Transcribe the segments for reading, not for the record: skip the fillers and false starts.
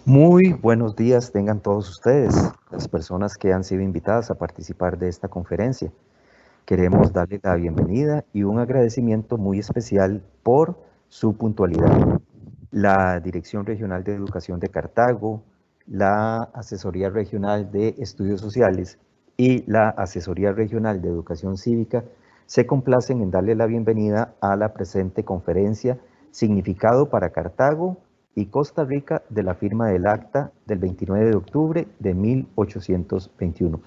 Muy buenos días tengan todos ustedes, las personas que han sido invitadas a participar de esta conferencia. Queremos darles la bienvenida y un agradecimiento muy especial por su puntualidad. La Dirección Regional de Educación de Cartago, la Asesoría Regional de Estudios Sociales y la Asesoría Regional de Educación Cívica se complacen en darle la bienvenida a la presente conferencia Significado para Cartago y Costa Rica de la firma del acta del 29 de octubre de 1821.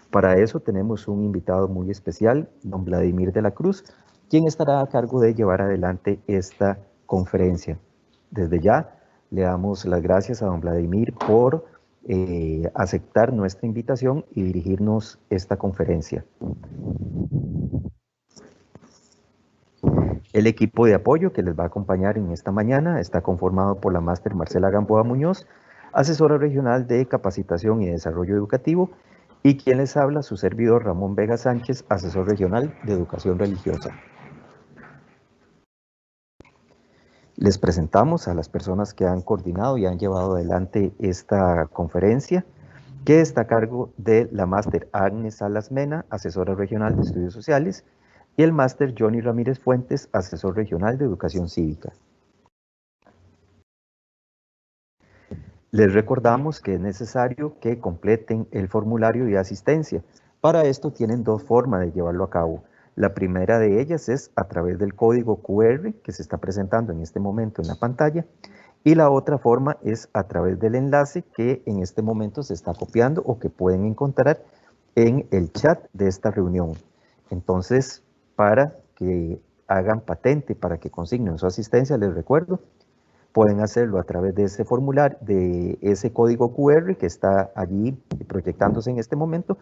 Para eso tenemos un invitado muy especial, don Vladimir de la Cruz, quien estará a cargo de llevar adelante esta conferencia. Desde ya le damos las gracias a don Vladimir por aceptar nuestra invitación y dirigirnos esta conferencia. El equipo de apoyo que les va a acompañar en esta mañana está conformado por la máster Marcela Gamboa Muñoz, asesora regional de capacitación y desarrollo educativo, y quien les habla, su servidor Ramón Vega Sánchez, asesor regional de educación religiosa. Les presentamos a las personas que han coordinado y han llevado adelante esta conferencia, que está a cargo de la máster Agnes Salas Mena, asesora regional de estudios sociales, y el máster Johnny Ramírez Fuentes, asesor regional de educación cívica. Les recordamos que es necesario que completen el formulario de asistencia. Para esto tienen dos formas de llevarlo a cabo. La primera de ellas es a través del código QR que se está presentando en este momento en la pantalla, y la otra forma es a través del enlace que en este momento se está copiando o que pueden encontrar en el chat de esta reunión. Entonces, para que hagan patente, para que consignen su asistencia, les recuerdo, pueden hacerlo a través de ese formulario, de ese código QR que está allí proyectándose en este momento,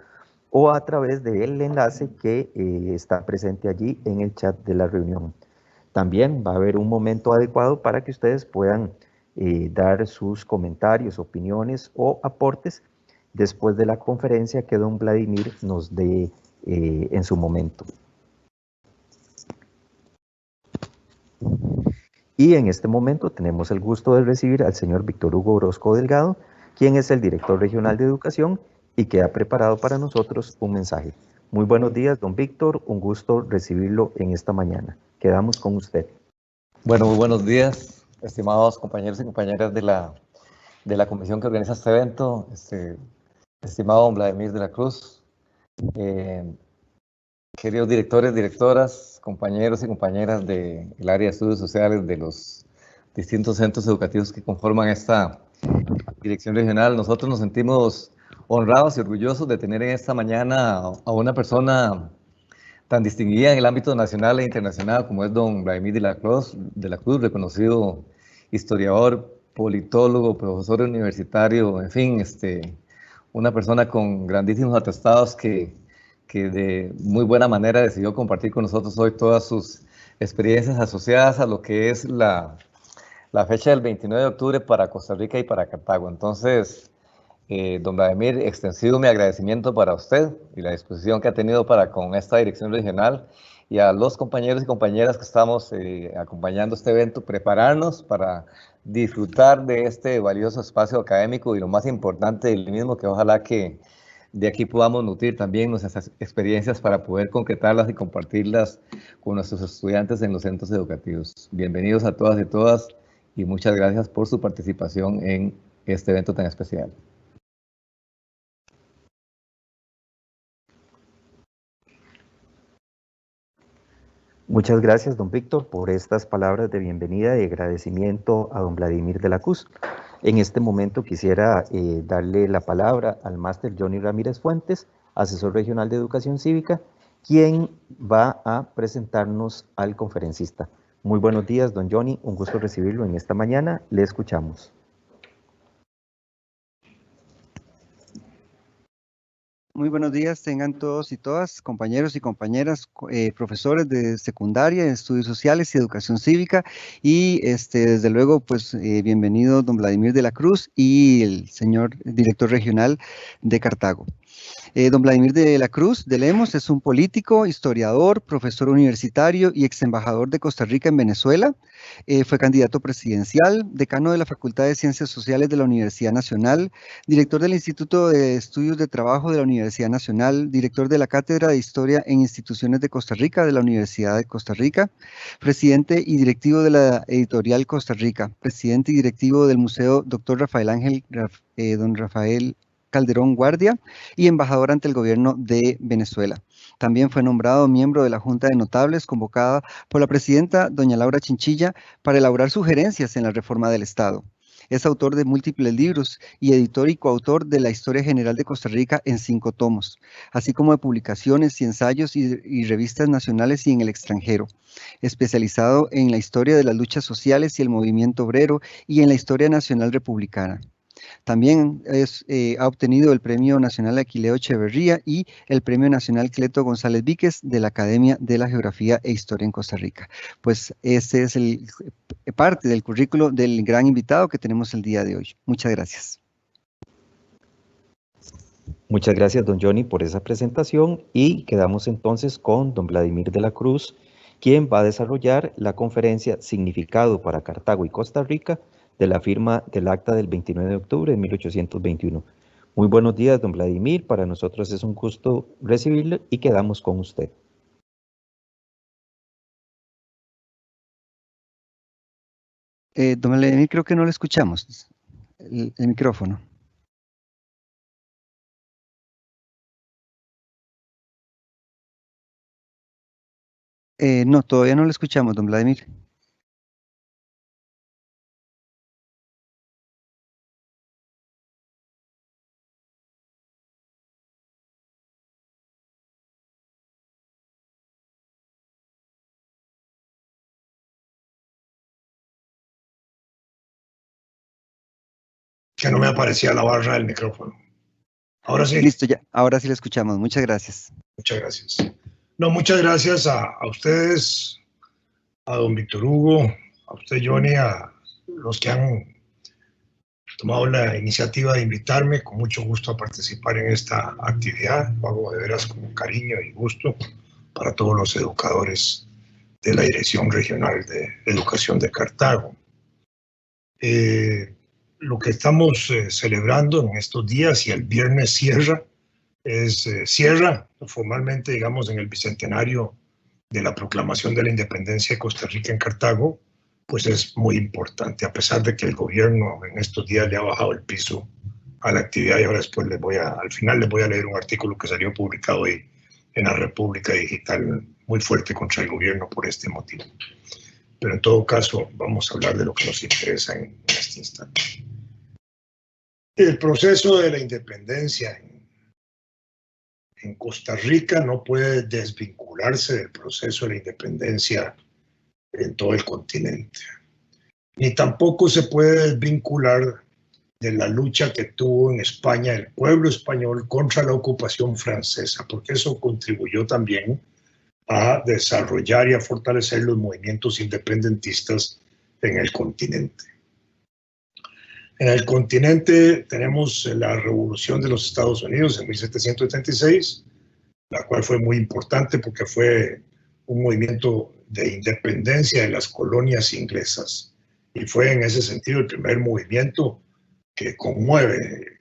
o a través del enlace que está presente allí en el chat de la reunión. También va a haber un momento adecuado para que ustedes puedan dar sus comentarios, opiniones o aportes después de la conferencia que don Vladimir nos dé en su momento. Y en este momento tenemos el gusto de recibir al señor Víctor Hugo Orozco Delgado, quien es el director regional de educación y que ha preparado para nosotros un mensaje. Muy buenos días, don Víctor, un gusto recibirlo en esta mañana. Quedamos con usted. Bueno, muy buenos días, estimados compañeros y compañeras de la comisión que organiza este evento, estimado don Vladimir de la Cruz, queridos directores, directoras, compañeros y compañeras del área de estudios sociales de los distintos centros educativos que conforman esta dirección regional. Nosotros nos sentimos honrados y orgullosos de tener en esta mañana a una persona tan distinguida en el ámbito nacional e internacional como es don Vladimir de la Cruz, reconocido historiador, politólogo, profesor universitario, en fin, una persona con grandísimos atestados que de muy buena manera decidió compartir con nosotros hoy todas sus experiencias asociadas a lo que es la fecha del 29 de octubre para Costa Rica y para Cartago. Entonces, don Vladimir, extensivo mi agradecimiento para usted y la disposición que ha tenido para con esta dirección regional, y a los compañeros y compañeras que estamos acompañando este evento, prepararnos para disfrutar de este valioso espacio académico y lo más importante del mismo, que ojalá que de aquí podamos nutrir también nuestras experiencias para poder concretarlas y compartirlas con nuestros estudiantes en los centros educativos. Bienvenidos a todas y todas y muchas gracias por su participación en este evento tan especial. Muchas gracias, don Víctor, por estas palabras de bienvenida y agradecimiento a don Vladimir de la Cruz. En este momento quisiera darle la palabra al máster Johnny Ramírez Fuentes, asesor regional de educación cívica, quien va a presentarnos al conferencista. Muy buenos días, don Johnny, un gusto recibirlo en esta mañana, le escuchamos. Muy buenos días, tengan todos y todas, compañeros y compañeras, profesores de secundaria, de estudios sociales y educación cívica, y desde luego, pues bienvenido don Vladimir de la Cruz y el señor director regional de Cartago. Don Vladimir de la Cruz de Lemos es un político, historiador, profesor universitario y ex embajador de Costa Rica en Venezuela. Fue candidato presidencial, decano de la Facultad de Ciencias Sociales de la Universidad Nacional, director del Instituto de Estudios de Trabajo de la Universidad Nacional, director de la Cátedra de Historia en Instituciones de Costa Rica de la Universidad de Costa Rica, presidente y directivo de la Editorial Costa Rica, presidente y directivo del Museo Dr. Don Rafael Calderón Guardia y embajador ante el gobierno de Venezuela. También fue nombrado miembro de la Junta de Notables convocada por la presidenta doña Laura Chinchilla para elaborar sugerencias en la reforma del Estado. Es autor de múltiples libros y editor y coautor de la Historia General de Costa Rica en 5 tomos, así como de publicaciones y ensayos y revistas nacionales y en el extranjero, especializado en la historia de las luchas sociales y el movimiento obrero y en la historia nacional republicana. También ha obtenido el Premio Nacional Aquileo Echeverría y el Premio Nacional Cleto González Víquez de la Academia de la Geografía e Historia en Costa Rica. Pues ese es parte del currículo del gran invitado que tenemos el día de hoy. Muchas gracias. Muchas gracias, don Johnny, por esa presentación, y quedamos entonces con don Vladimir de la Cruz, quien va a desarrollar la conferencia Significado para Cartago y Costa Rica, de la firma del acta del 29 de octubre de 1821. Muy buenos días, don Vladimir. Para nosotros es un gusto recibirle y quedamos con usted. Don Vladimir, creo que no le escuchamos el micrófono. No, todavía no le escuchamos, don Vladimir. Que no me aparecía la barra del micrófono. Ahora sí. Listo, ya. Ahora sí le escuchamos. Muchas gracias. Muchas gracias. No, muchas gracias a ustedes, a don Víctor Hugo, a usted, Johnny, a los que han tomado la iniciativa de invitarme. Con mucho gusto a participar en esta actividad. Lo hago de veras con cariño y gusto para todos los educadores de la Dirección Regional de Educación de Cartago. Lo que estamos celebrando en estos días, y el viernes cierra formalmente, digamos, en el bicentenario de la proclamación de la independencia de Costa Rica en Cartago, pues es muy importante, a pesar de que el gobierno en estos días le ha bajado el piso a la actividad. Y ahora después al final les voy a leer un artículo que salió publicado hoy en la República Digital, muy fuerte contra el gobierno por este motivo. Pero en todo caso, vamos a hablar de lo que nos interesa en este instante. El proceso de la independencia en Costa Rica no puede desvincularse del proceso de la independencia en todo el continente. Ni tampoco se puede desvincular de la lucha que tuvo en España el pueblo español contra la ocupación francesa, porque eso contribuyó también a desarrollar y a fortalecer los movimientos independentistas en el continente. En el continente tenemos la Revolución de los Estados Unidos en 1776, la cual fue muy importante porque fue un movimiento de independencia de las colonias inglesas, y fue en ese sentido el primer movimiento que conmueve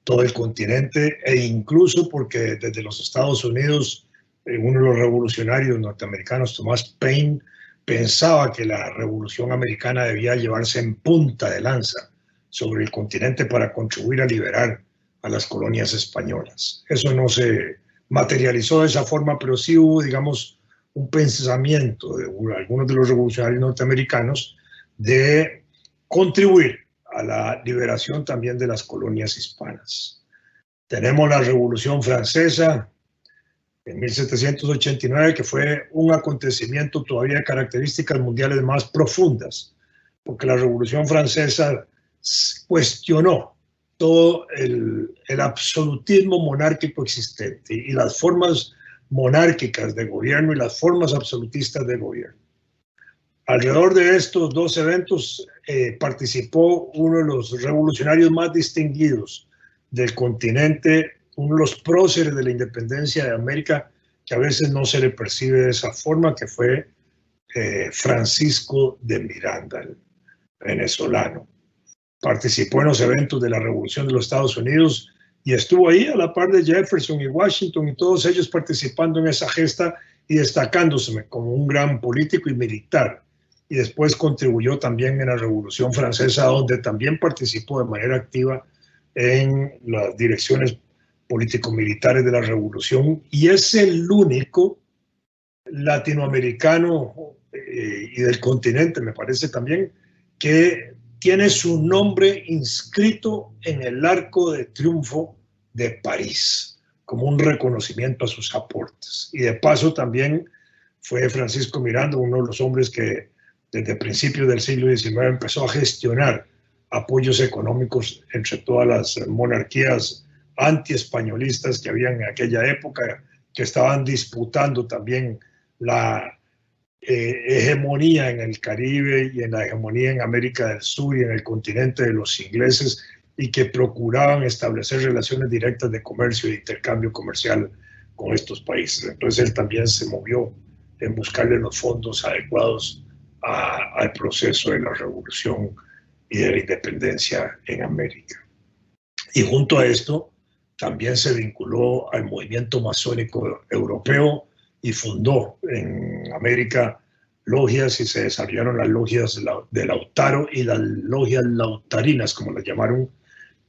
todo el continente, e incluso porque desde los Estados Unidos uno de los revolucionarios norteamericanos, Thomas Paine, pensaba que la revolución americana debía llevarse en punta de lanza sobre el continente para contribuir a liberar a las colonias españolas. Eso no se materializó de esa forma, pero sí hubo, digamos, un pensamiento de algunos de los revolucionarios norteamericanos de contribuir a la liberación también de las colonias hispanas. Tenemos la Revolución Francesa en 1789, que fue un acontecimiento todavía de características mundiales más profundas, porque la Revolución Francesa cuestionó todo el absolutismo monárquico existente y las formas monárquicas de gobierno y las formas absolutistas de gobierno. Alrededor de estos dos eventos participó uno de los revolucionarios más distinguidos del continente, uno de los próceres de la independencia de América, que a veces no se le percibe de esa forma, que fue Francisco de Miranda, el venezolano. Participó en los eventos de la Revolución de los Estados Unidos y estuvo ahí a la par de Jefferson y Washington y todos ellos participando en esa gesta y destacándose como un gran político y militar. Y después contribuyó también en la Revolución Francesa, donde también participó de manera activa en las direcciones político-militares de la Revolución, y es el único latinoamericano y del continente, me parece también, que tiene su nombre inscrito en el Arco de Triunfo de París, como un reconocimiento a sus aportes. Y de paso también fue Francisco Miranda uno de los hombres que desde principios del siglo XIX empezó a gestionar apoyos económicos entre todas las monarquías anti-españolistas que habían en aquella época, que estaban disputando también la hegemonía en el Caribe y en la hegemonía en América del Sur y en el continente de los ingleses, y que procuraban establecer relaciones directas de comercio e intercambio comercial con estos países. Entonces él también se movió en buscarle los fondos adecuados al proceso de la revolución y de la independencia en América. Y junto a esto también se vinculó al movimiento masónico europeo y fundó en América logias, y se desarrollaron las logias de Lautaro y las logias lautarinas, como las llamaron.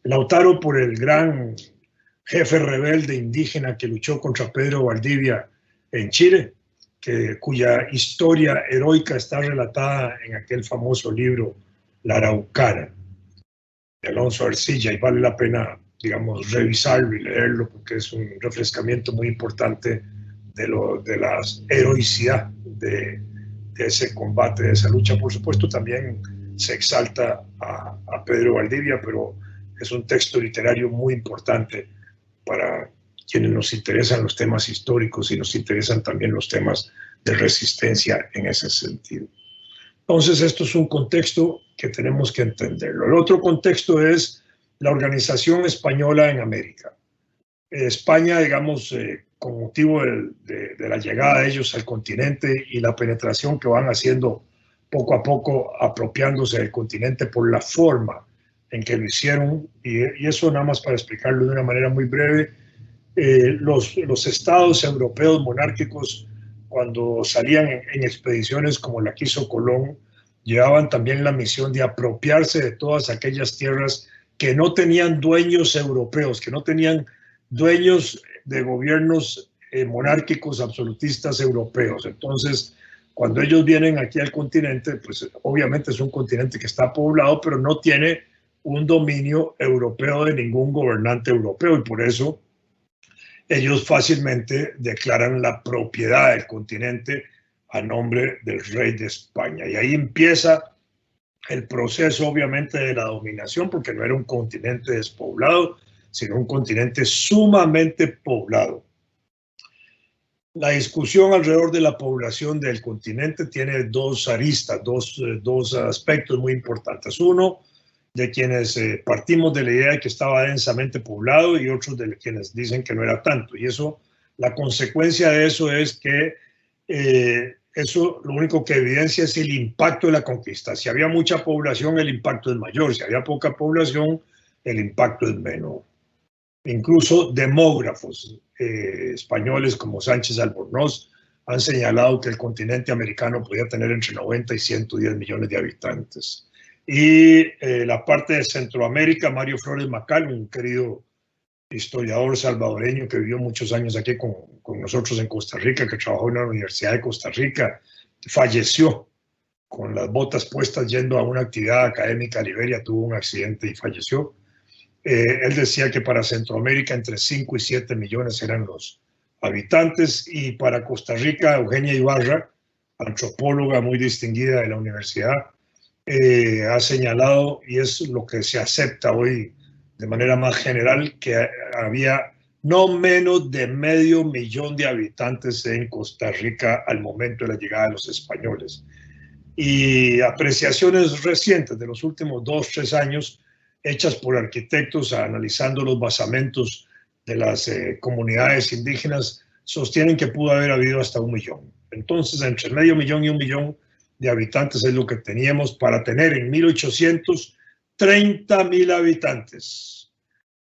Lautaro por el gran jefe rebelde indígena que luchó contra Pedro Valdivia en Chile, cuya historia heroica está relatada en aquel famoso libro La Araucana, de Alonso Arcilla, y vale la pena, digamos, revisarlo y leerlo, porque es un refrescamiento muy importante de la heroicidad de ese combate, de esa lucha. Por supuesto, también se exalta a Pedro Valdivia, pero es un texto literario muy importante para quienes nos interesan los temas históricos y nos interesan también los temas de resistencia en ese sentido. Entonces, esto es un contexto que tenemos que entenderlo. El otro contexto es la organización española en América. España, digamos, con motivo de la llegada de ellos al continente y la penetración que van haciendo poco a poco, apropiándose del continente por la forma en que lo hicieron, y eso nada más para explicarlo de una manera muy breve. Los estados europeos monárquicos, cuando salían en expediciones como la que hizo Colón, llevaban también la misión de apropiarse de todas aquellas tierras que no tenían dueños europeos, que no tenían dueños de gobiernos monárquicos absolutistas europeos. Entonces, cuando ellos vienen aquí al continente, pues obviamente es un continente que está poblado, pero no tiene un dominio europeo de ningún gobernante europeo, y por eso ellos fácilmente declaran la propiedad del continente a nombre del rey de España. Y ahí empieza el proceso, obviamente, de la dominación, porque no era un continente despoblado, sino un continente sumamente poblado. La discusión alrededor de la población del continente tiene dos aristas, dos aspectos muy importantes. Uno, de quienes partimos de la idea de que estaba densamente poblado, y otros de quienes dicen que no era tanto. Y eso, la consecuencia de eso es que eso lo único que evidencia es el impacto de la conquista. Si había mucha población, el impacto es mayor. Si había poca población, el impacto es menor. Incluso demógrafos españoles como Sánchez Albornoz han señalado que el continente americano podía tener entre 90 y 110 millones de habitantes. Y la parte de Centroamérica, Mario Flores Macal, un querido historiador salvadoreño que vivió muchos años aquí con nosotros en Costa Rica, que trabajó en la Universidad de Costa Rica, falleció con las botas puestas yendo a una actividad académica a Liberia, tuvo un accidente y falleció. Él decía que para Centroamérica entre 5 y 7 millones eran los habitantes, y para Costa Rica, Eugenia Ibarra, antropóloga muy distinguida de la universidad, ha señalado, y es lo que se acepta hoy de manera más general, que había no menos de 500,000 de habitantes en Costa Rica al momento de la llegada de los españoles. Y apreciaciones recientes de los últimos 2 o 3 años, hechas por arquitectos analizando los basamentos de las comunidades indígenas sostienen que pudo haber habido hasta 1 millón. Entonces, entre medio millón y 1 millón de habitantes es lo que teníamos para tener en 1800 30.000 habitantes,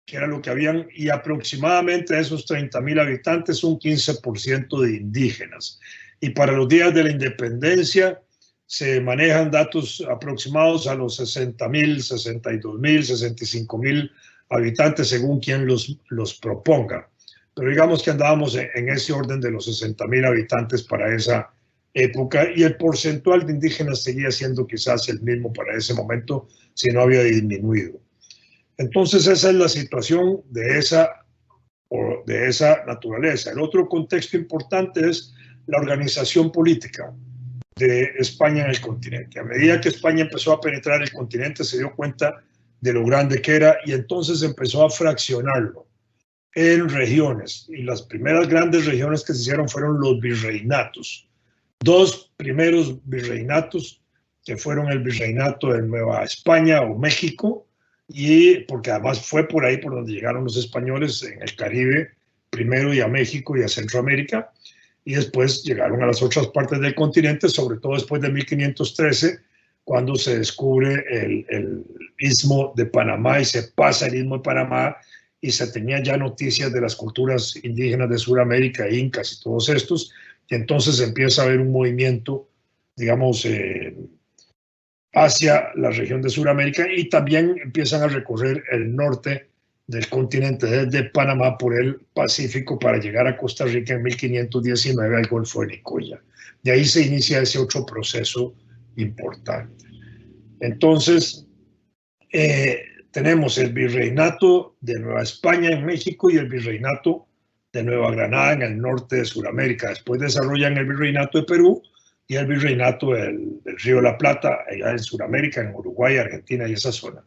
que era lo que habían, y aproximadamente de esos 30.000 habitantes un 15% de indígenas. Y para los días de la independencia se manejan datos aproximados a los 60.000, 62.000, 65.000 habitantes según quien los proponga. Pero digamos que andábamos en ese orden de los 60.000 habitantes para esa época, y el porcentual de indígenas seguía siendo quizás el mismo para ese momento, si no había disminuido. Entonces esa es la situación de esa naturaleza. El otro contexto importante es la organización política de España en el continente. A medida que España empezó a penetrar el continente, se dio cuenta de lo grande que era, y entonces empezó a fraccionarlo en regiones. Y las primeras grandes regiones que se hicieron fueron los virreinatos. 2 primeros virreinatos, que fueron el virreinato de Nueva España o México, y porque además fue por ahí por donde llegaron los españoles en el Caribe, primero, y a México y a Centroamérica, y después llegaron a las otras partes del continente, sobre todo después de 1513, cuando se descubre el Istmo de Panamá y se pasa el Istmo de Panamá, y se tenía ya noticias de las culturas indígenas de Sudamérica, incas y todos estos, y entonces empieza a haber un movimiento, digamos, hacia la región de Sudamérica, y también empiezan a recorrer el norte del continente desde Panamá por el Pacífico para llegar a Costa Rica en 1519 al Golfo de Nicoya. De ahí se inicia ese otro proceso importante. Entonces, tenemos el virreinato de Nueva España en México y el virreinato de Nueva Granada en el norte de Sudamérica. Después desarrollan el virreinato de Perú y el virreinato del Río de la Plata, allá en Sudamérica, en Uruguay, Argentina y esa zona.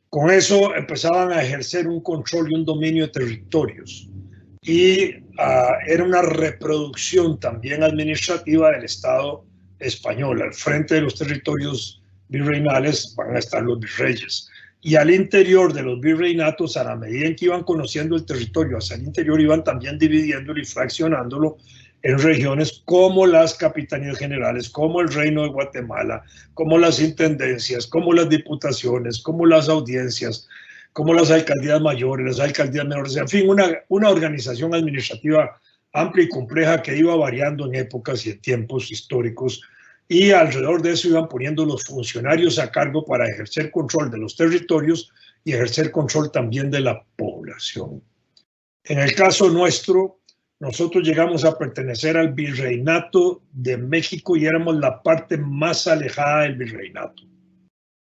Con eso empezaban a ejercer un control y un dominio de territorios. Y era una reproducción también administrativa del Estado español. Al frente de los territorios virreinales van a estar los virreyes. Y al interior de los virreinatos, a la medida en que iban conociendo el territorio hacia el interior, iban también dividiéndolo y fraccionándolo en regiones como las capitanías generales, como el Reino de Guatemala, como las intendencias, como las diputaciones, como las audiencias, como las alcaldías mayores, las alcaldías menores, en fin, una organización administrativa amplia y compleja que iba variando en épocas y en tiempos históricos, y alrededor de eso iban poniendo los funcionarios a cargo para ejercer control de los territorios y ejercer control también de la población. En el caso nuestro, nosotros llegamos a pertenecer al virreinato de México y éramos la parte más alejada del virreinato,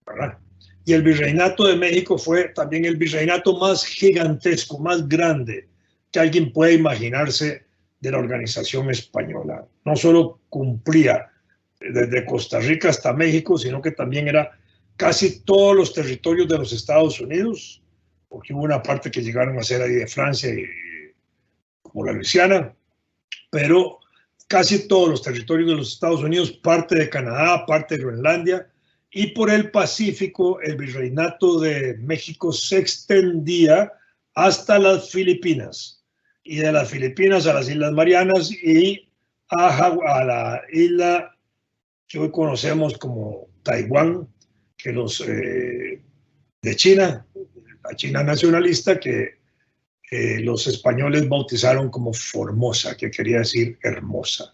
¿verdad? Y el virreinato de México fue también el virreinato más gigantesco, más grande que alguien puede imaginarse de la organización española. No solo cumplía desde Costa Rica hasta México, sino que también era casi todos los territorios de los Estados Unidos, porque hubo una parte que llegaron a ser ahí de Francia y como la Luisiana, pero casi todos los territorios de los Estados Unidos, parte de Canadá, parte de Groenlandia, y por el Pacífico el virreinato de México se extendía hasta las Filipinas, y de las Filipinas a las Islas Marianas y a la isla que hoy conocemos como Taiwán, que los de China, la China nacionalista, que los españoles bautizaron como Formosa, que quería decir hermosa.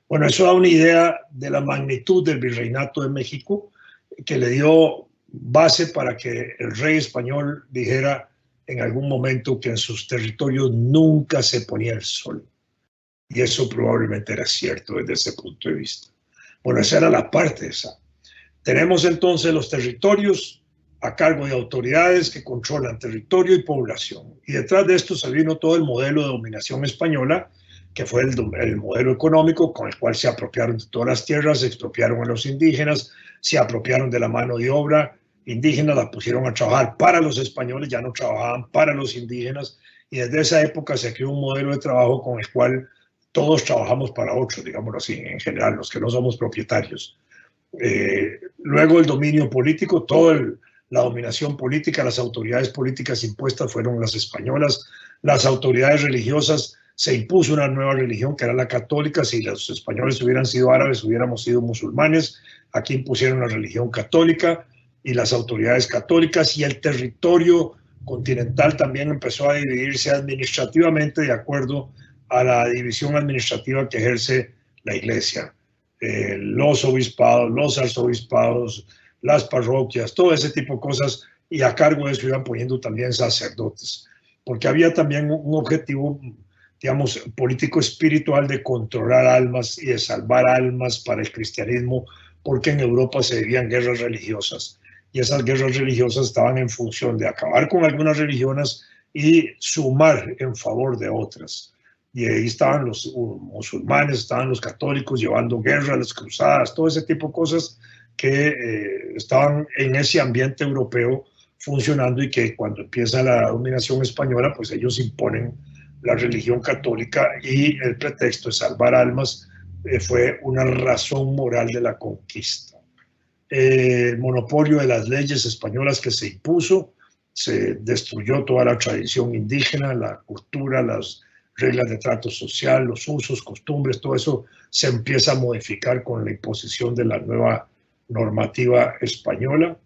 Bueno, eso da una idea de la magnitud del virreinato de México, que le dio base para que el rey español dijera en algún momento que en sus territorios nunca se ponía el sol. Y eso probablemente era cierto desde ese punto de vista. Bueno, esa era la parte esa. Tenemos entonces los territorios a cargo de autoridades que controlan territorio y población. Y detrás de esto se vino todo el modelo de dominación española, que fue el modelo económico con el cual se apropiaron de todas las tierras, se expropiaron a los indígenas, se apropiaron de la mano de obra indígena, la pusieron a trabajar para los españoles, ya no trabajaban para los indígenas, y desde esa época se creó un modelo de trabajo con el cual todos trabajamos para otros, digámoslo así, en general, los que no somos propietarios. Luego el dominio político, todo la dominación política, las autoridades políticas impuestas fueron las españolas, las autoridades religiosas, se impuso una nueva religión que era la católica. Si los españoles hubieran sido árabes, hubiéramos sido musulmanes. Aquí impusieron la religión católica y las autoridades católicas, y el territorio continental también empezó a dividirse administrativamente de acuerdo a la división administrativa que ejerce la Iglesia. Los obispados, los arzobispados, las parroquias, todo ese tipo de cosas, y a cargo de eso iban poniendo también sacerdotes, porque había también un objetivo, digamos, político espiritual de controlar almas y de salvar almas para el cristianismo, porque en Europa se vivían guerras religiosas, y esas guerras religiosas estaban en función de acabar con algunas religiones y sumar en favor de otras. Y ahí estaban los musulmanes, estaban los católicos llevando guerras, las cruzadas, todo ese tipo de cosas que estaban en ese ambiente europeo funcionando, y que cuando empieza la dominación española, pues ellos imponen la religión católica, y el pretexto de salvar almas fue una razón moral de la conquista. El monopolio de las leyes españolas que se impuso, se destruyó toda la tradición indígena, la cultura, las reglas de trato social, los usos, costumbres, todo eso se empieza a modificar con la imposición de la nueva normativa española.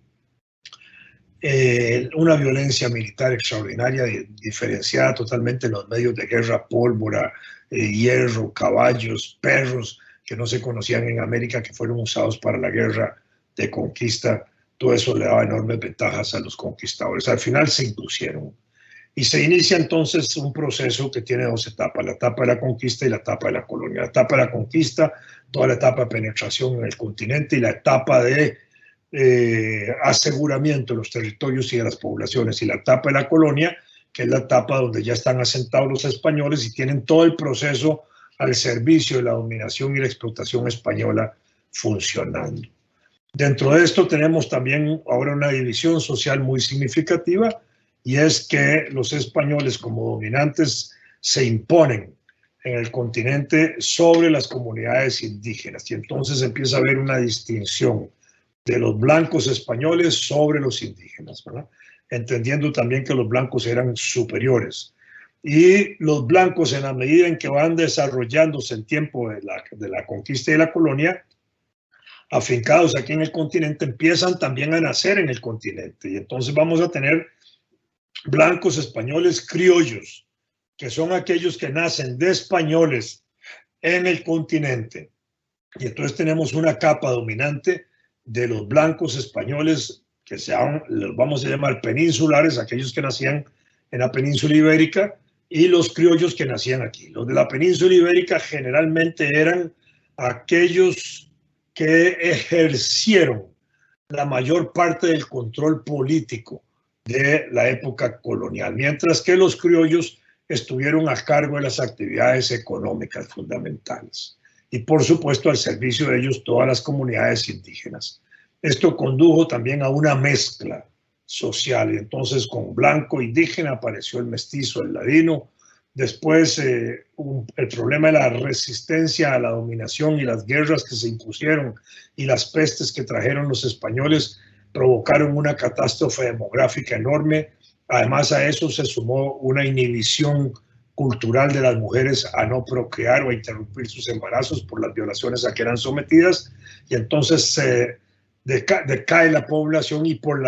Una violencia militar extraordinaria, diferenciada totalmente en los medios de guerra: pólvora, hierro, caballos, perros que no se conocían en América, que fueron usados para la guerra de conquista. Todo eso le daba enormes ventajas a los conquistadores. Al final se impusieron. Y se inicia entonces un proceso que tiene dos etapas: la etapa de la conquista y la etapa de la colonia. La etapa de la conquista, toda la etapa de penetración en el continente, y la etapa de aseguramiento de los territorios y de las poblaciones, y la etapa de la colonia, que es la etapa donde ya están asentados los españoles y tienen todo el proceso al servicio de la dominación y la explotación española funcionando. Dentro de esto tenemos también ahora una división social muy significativa, y es que los españoles como dominantes se imponen en el continente sobre las comunidades indígenas, y entonces empieza a haber una distinción de los blancos españoles sobre los indígenas, ¿verdad? Entendiendo también que los blancos eran superiores. Y los blancos, en la medida en que van desarrollándose en tiempo de la conquista y la colonia, afincados aquí en el continente, empiezan también a nacer en el continente. Y entonces vamos a tener blancos españoles criollos, que son aquellos que nacen de españoles en el continente. Y entonces tenemos una capa dominante de los blancos españoles, que los vamos a llamar peninsulares, aquellos que nacían en la península ibérica, y los criollos que nacían aquí. Los de la península ibérica generalmente eran aquellos que ejercieron la mayor parte del control político de la época colonial, mientras que los criollos estuvieron a cargo de las actividades económicas fundamentales, y por supuesto al servicio de ellos todas las comunidades indígenas. Esto condujo también a una mezcla social, y entonces con blanco indígena apareció el mestizo, el ladino. Después el problema de la resistencia a la dominación y las guerras que se impusieron y las pestes que trajeron los españoles provocaron una catástrofe demográfica enorme. Además a eso se sumó una inhibición cultural de las mujeres a no procrear o a interrumpir sus embarazos por las violaciones a que eran sometidas, y entonces decae la población, y por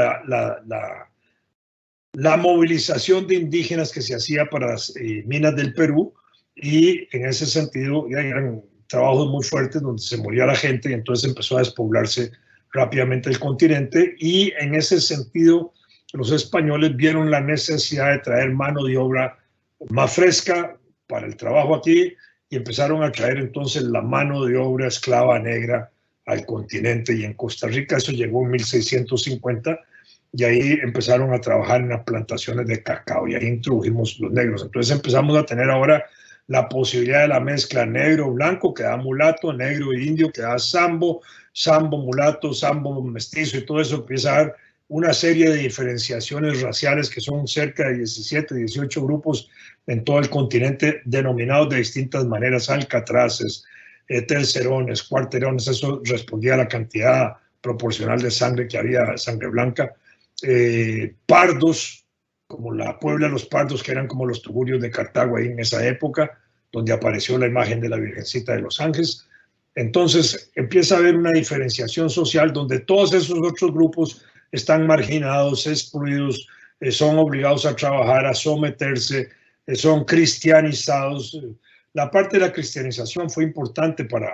la movilización de indígenas que se hacía para las minas del Perú, y en ese sentido ya eran trabajos muy fuertes donde se moría la gente, y entonces empezó a despoblarse rápidamente el continente, y en ese sentido los españoles vieron la necesidad de traer mano de obra más fresca para el trabajo aquí, y empezaron a traer entonces la mano de obra esclava negra al continente. Y en Costa Rica eso llegó en 1650, y ahí empezaron a trabajar en las plantaciones de cacao, y ahí introdujimos los negros. Entonces empezamos a tener ahora la posibilidad de la mezcla negro-blanco, que da mulato, negro y indio, que da sambo, sambo-mulato, sambo mestizo, y todo eso empieza a dar una serie de diferenciaciones raciales, que son cerca de 17, 18 grupos en todo el continente, denominados de distintas maneras: alcatraces, tercerones, cuarterones. Eso respondía a la cantidad proporcional de sangre que había, sangre blanca. pardos, como la Puebla de los Pardos, que eran como los tugurios de Cartago ahí en esa época, donde apareció la imagen de la Virgencita de los Ángeles. Entonces empieza a haber una diferenciación social donde todos esos otros grupos están marginados, excluidos, son obligados a trabajar, a someterse, son cristianizados. La parte de la cristianización fue importante para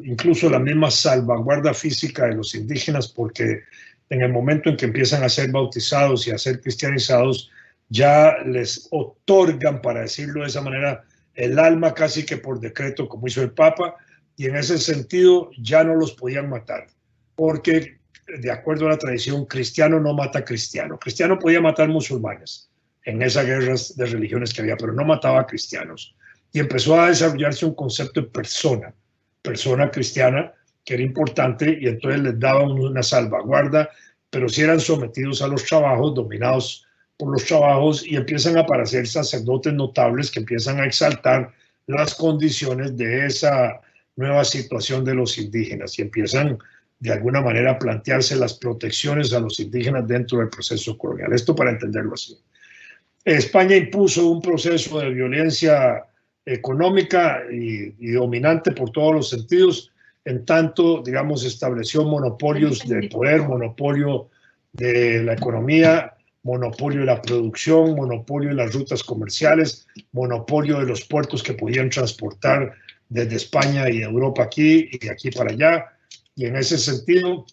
incluso la misma salvaguarda física de los indígenas, porque en el momento en que empiezan a ser bautizados y a ser cristianizados, ya les otorgan, para decirlo de esa manera, el alma casi que por decreto, como hizo el Papa, y en ese sentido ya no los podían matar, porque de acuerdo a la tradición, cristiano no mata cristiano. Cristiano podía matar musulmanes en esas guerras de religiones que había, pero no mataba a cristianos. Y empezó a desarrollarse un concepto de persona cristiana, que era importante, y entonces les daban una salvaguarda, pero si eran sometidos a los trabajos, dominados por los trabajos, y empiezan a aparecer sacerdotes notables que empiezan a exaltar las condiciones de esa nueva situación de los indígenas y empiezan de alguna manera a plantearse las protecciones a los indígenas dentro del proceso colonial. Esto para entenderlo así. España impuso un proceso de violencia económica y dominante por todos los sentidos, en tanto, digamos, estableció monopolios de poder, monopolio de la economía, monopolio de la producción, monopolio de las rutas comerciales, monopolio de los puertos que podían transportar desde España y Europa aquí y de aquí para allá. Y en ese sentido,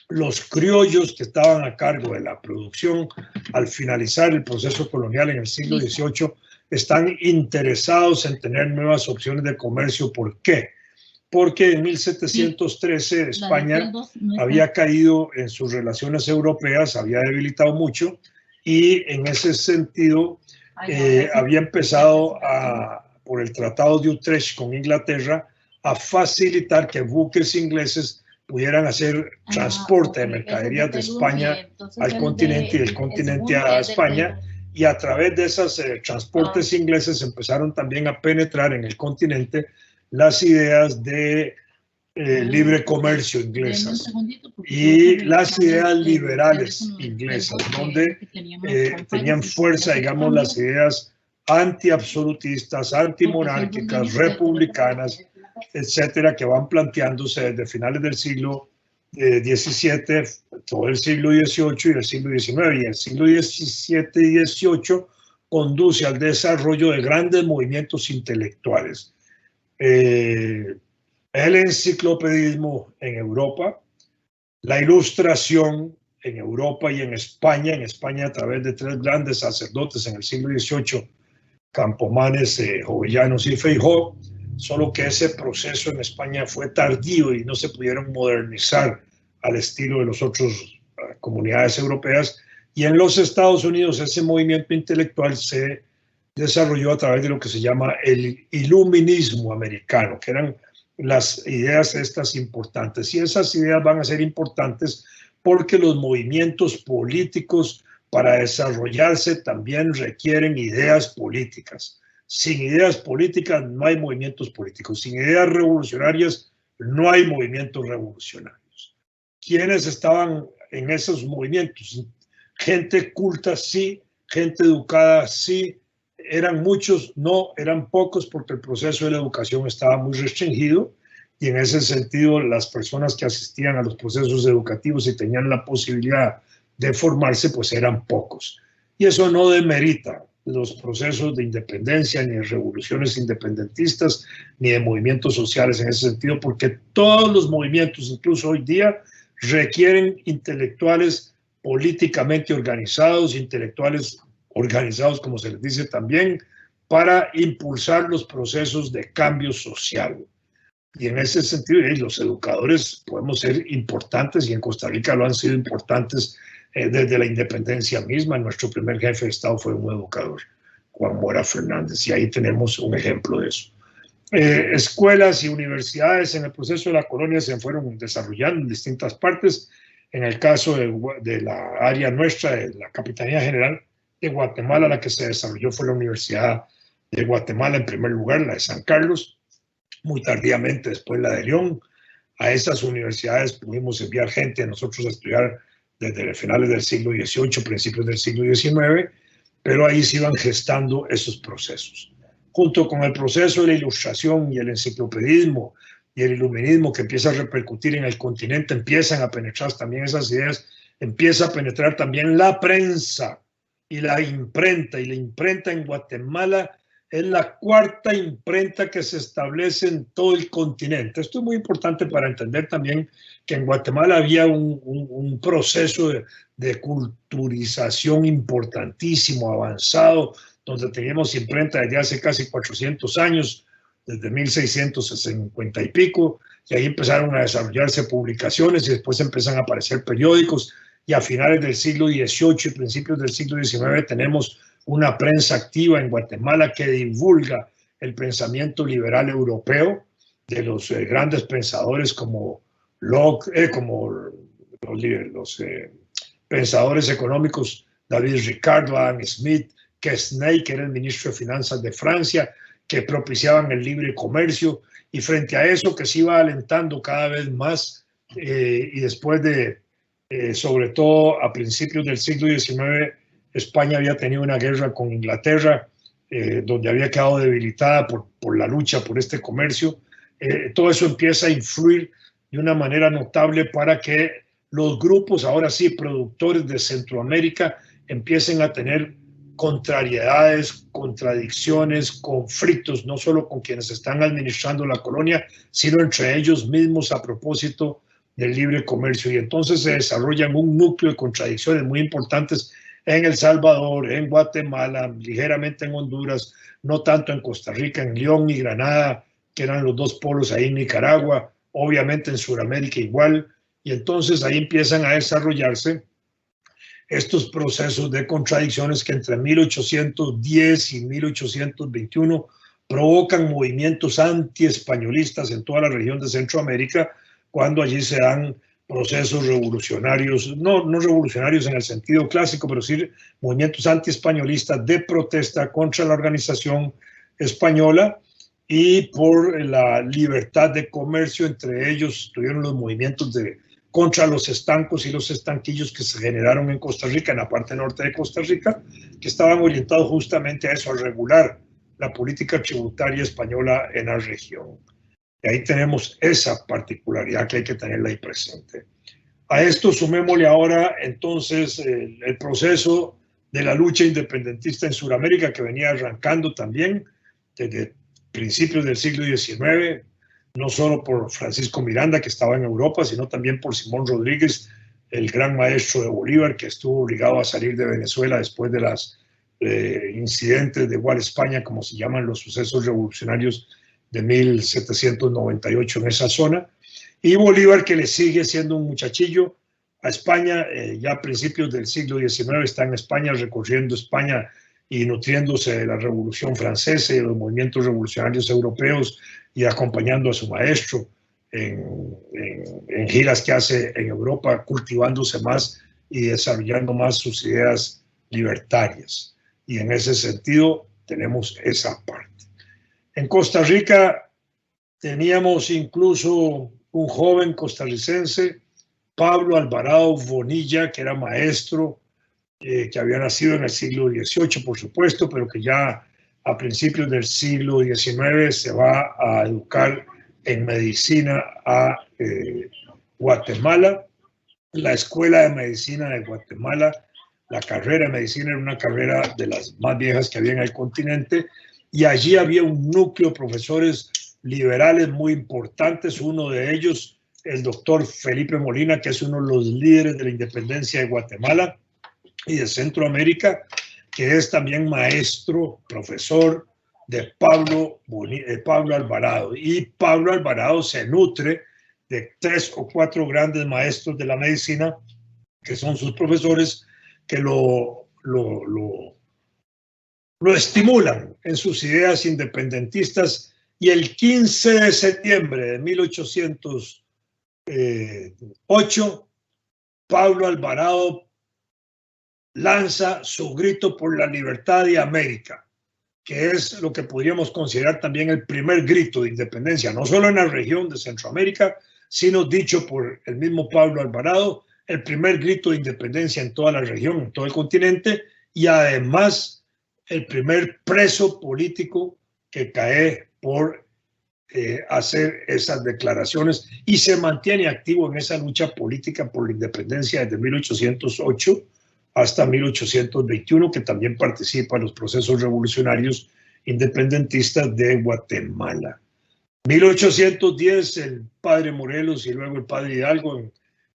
los criollos que estaban a cargo de la producción al finalizar el proceso colonial en el siglo XVIII están interesados en tener nuevas opciones de comercio. ¿Por qué? Porque en 1713 España había caído en sus relaciones europeas, había debilitado mucho y en ese sentido había empezado por el Tratado de Utrecht con Inglaterra a facilitar que buques ingleses pudieran hacer transporte de mercaderías de España al continente y del continente a España, y a través de esos transportes ingleses empezaron también a penetrar en el continente las ideas de libre comercio inglesas y las ideas liberales inglesas, donde tenían fuerza, digamos, las ideas antiabsolutistas, antimonárquicas, republicanas, etcétera, que van planteándose desde finales del siglo XVII, todo el siglo XVIII y el siglo XIX. Y el siglo XVII y XVIII conduce al desarrollo de grandes movimientos intelectuales. El enciclopedismo en Europa, la ilustración en Europa y en España a través de tres grandes sacerdotes en el siglo XVIII, Campomanes, Jovellanos y Feijó, solo que ese proceso en España fue tardío y no se pudieron modernizar al estilo de las otras comunidades europeas. Y en los Estados Unidos ese movimiento intelectual se desarrolló a través de lo que se llama el iluminismo americano, que eran las ideas estas importantes. Y esas ideas van a ser importantes porque los movimientos políticos para desarrollarse también requieren ideas políticas. Sin ideas políticas no hay movimientos políticos. Sin ideas revolucionarias no hay movimientos revolucionarios. ¿Quiénes estaban en esos movimientos? Gente culta, sí. Gente educada, sí. ¿Eran muchos? No, eran pocos porque el proceso de la educación estaba muy restringido y en ese sentido las personas que asistían a los procesos educativos y tenían la posibilidad de formarse, pues eran pocos. Y eso no demerita los procesos de independencia, ni de revoluciones independentistas, ni de movimientos sociales en ese sentido, porque todos los movimientos, incluso hoy día, requieren intelectuales políticamente organizados, intelectuales organizados, como se les dice también, para impulsar los procesos de cambio social. Y en ese sentido, los educadores podemos ser importantes, y en Costa Rica lo han sido importantes desde la independencia misma. Nuestro primer jefe de Estado fue un educador, Juan Mora Fernández, y ahí tenemos un ejemplo de eso. Escuelas y universidades en el proceso de la colonia se fueron desarrollando en distintas partes. En el caso de la área nuestra, de la Capitanía General de Guatemala, la que se desarrolló fue la Universidad de Guatemala en primer lugar, la de San Carlos, muy tardíamente después la de León. A esas universidades pudimos enviar gente a nosotros a estudiar desde finales del siglo XVIII, principios del siglo XIX, pero ahí se iban gestando esos procesos. Junto con el proceso de la ilustración y el enciclopedismo y el iluminismo que empieza a repercutir en el continente, empiezan a penetrar también esas ideas, empieza a penetrar también la prensa y la imprenta en Guatemala es la cuarta imprenta que se establece en todo el continente. Esto es muy importante para entender también que en Guatemala había un proceso de culturización importantísimo, avanzado, donde teníamos imprenta desde hace casi 400 años, desde 1650 y pico, y ahí empezaron a desarrollarse publicaciones y después empiezan a aparecer periódicos, y a finales del siglo XVIII y principios del siglo XIX tenemos una prensa activa en Guatemala que divulga el pensamiento liberal europeo de los grandes pensadores como Locke, como los pensadores económicos David Ricardo, Adam Smith, Quesnay, que era el ministro de Finanzas de Francia, que propiciaban el libre comercio, y frente a eso que se iba alentando cada vez más, y después de, sobre todo a principios del siglo XIX, España había tenido una guerra con Inglaterra, donde había quedado debilitada por la lucha por este comercio. Todo eso empieza a influir de una manera notable para que los grupos, ahora sí, productores de Centroamérica, empiecen a tener contrariedades, contradicciones, conflictos, no solo con quienes están administrando la colonia, sino entre ellos mismos a propósito del libre comercio. Y entonces se desarrollan un núcleo de contradicciones muy importantes en El Salvador, en Guatemala, ligeramente en Honduras, no tanto en Costa Rica, en León y Granada, que eran los dos polos ahí en Nicaragua, obviamente en Sudamérica igual, y entonces ahí empiezan a desarrollarse estos procesos de contradicciones que entre 1810 y 1821 provocan movimientos anti-españolistas en toda la región de Centroamérica, cuando allí se dan procesos revolucionarios, no revolucionarios en el sentido clásico, pero sí movimientos anti-españolistas de protesta contra la organización española y por la libertad de comercio. Entre ellos tuvieron los movimientos contra los estancos y los estanquillos que se generaron en Costa Rica, en la parte norte de Costa Rica, que estaban orientados justamente a eso, a regular la política tributaria española en la región. Y ahí tenemos esa particularidad que hay que tenerla ahí presente. A esto sumémosle ahora entonces el proceso de la lucha independentista en Sudamérica, que venía arrancando también desde principios del siglo XIX, no solo por Francisco Miranda, que estaba en Europa, sino también por Simón Rodríguez, el gran maestro de Bolívar, que estuvo obligado a salir de Venezuela después de los incidentes de Guardia España, como se llaman los sucesos revolucionarios de 1798 en esa zona. Y Bolívar, que le sigue siendo un muchachillo a España, ya a principios del siglo XIX está en España, recorriendo España y nutriéndose de la Revolución Francesa y de los movimientos revolucionarios europeos, y acompañando a su maestro en giras que hace en Europa, cultivándose más y desarrollando más sus ideas libertarias. Y en ese sentido tenemos esa parte. En Costa Rica teníamos incluso un joven costarricense, Pablo Alvarado Bonilla, que era maestro, que había nacido en el siglo XVIII, por supuesto, pero que ya a principios del siglo XIX se va a educar en medicina a Guatemala. La Escuela de Medicina de Guatemala, la carrera de medicina era una carrera de las más viejas que había en el continente, y allí había un núcleo de profesores liberales muy importantes. Uno de ellos, el doctor Felipe Molina, que es uno de los líderes de la independencia de Guatemala y de Centroamérica, que es también maestro, profesor de Pablo Alvarado. Y Pablo Alvarado se nutre de 3 o 4 grandes maestros de la medicina, que son sus profesores, que lo estimulan en sus ideas independentistas. Y el 15 de septiembre de 1808, Pablo Alvarado lanza su grito por la libertad de América, que es lo que podríamos considerar también el primer grito de independencia, no solo en la región de Centroamérica, sino dicho por el mismo Pablo Alvarado, el primer grito de independencia en toda la región, en todo el continente, y además el primer preso político que cae por hacer esas declaraciones, y se mantiene activo en esa lucha política por la independencia desde 1808 hasta 1821, que también participa en los procesos revolucionarios independentistas de Guatemala. 1810, el padre Morelos y luego el padre Hidalgo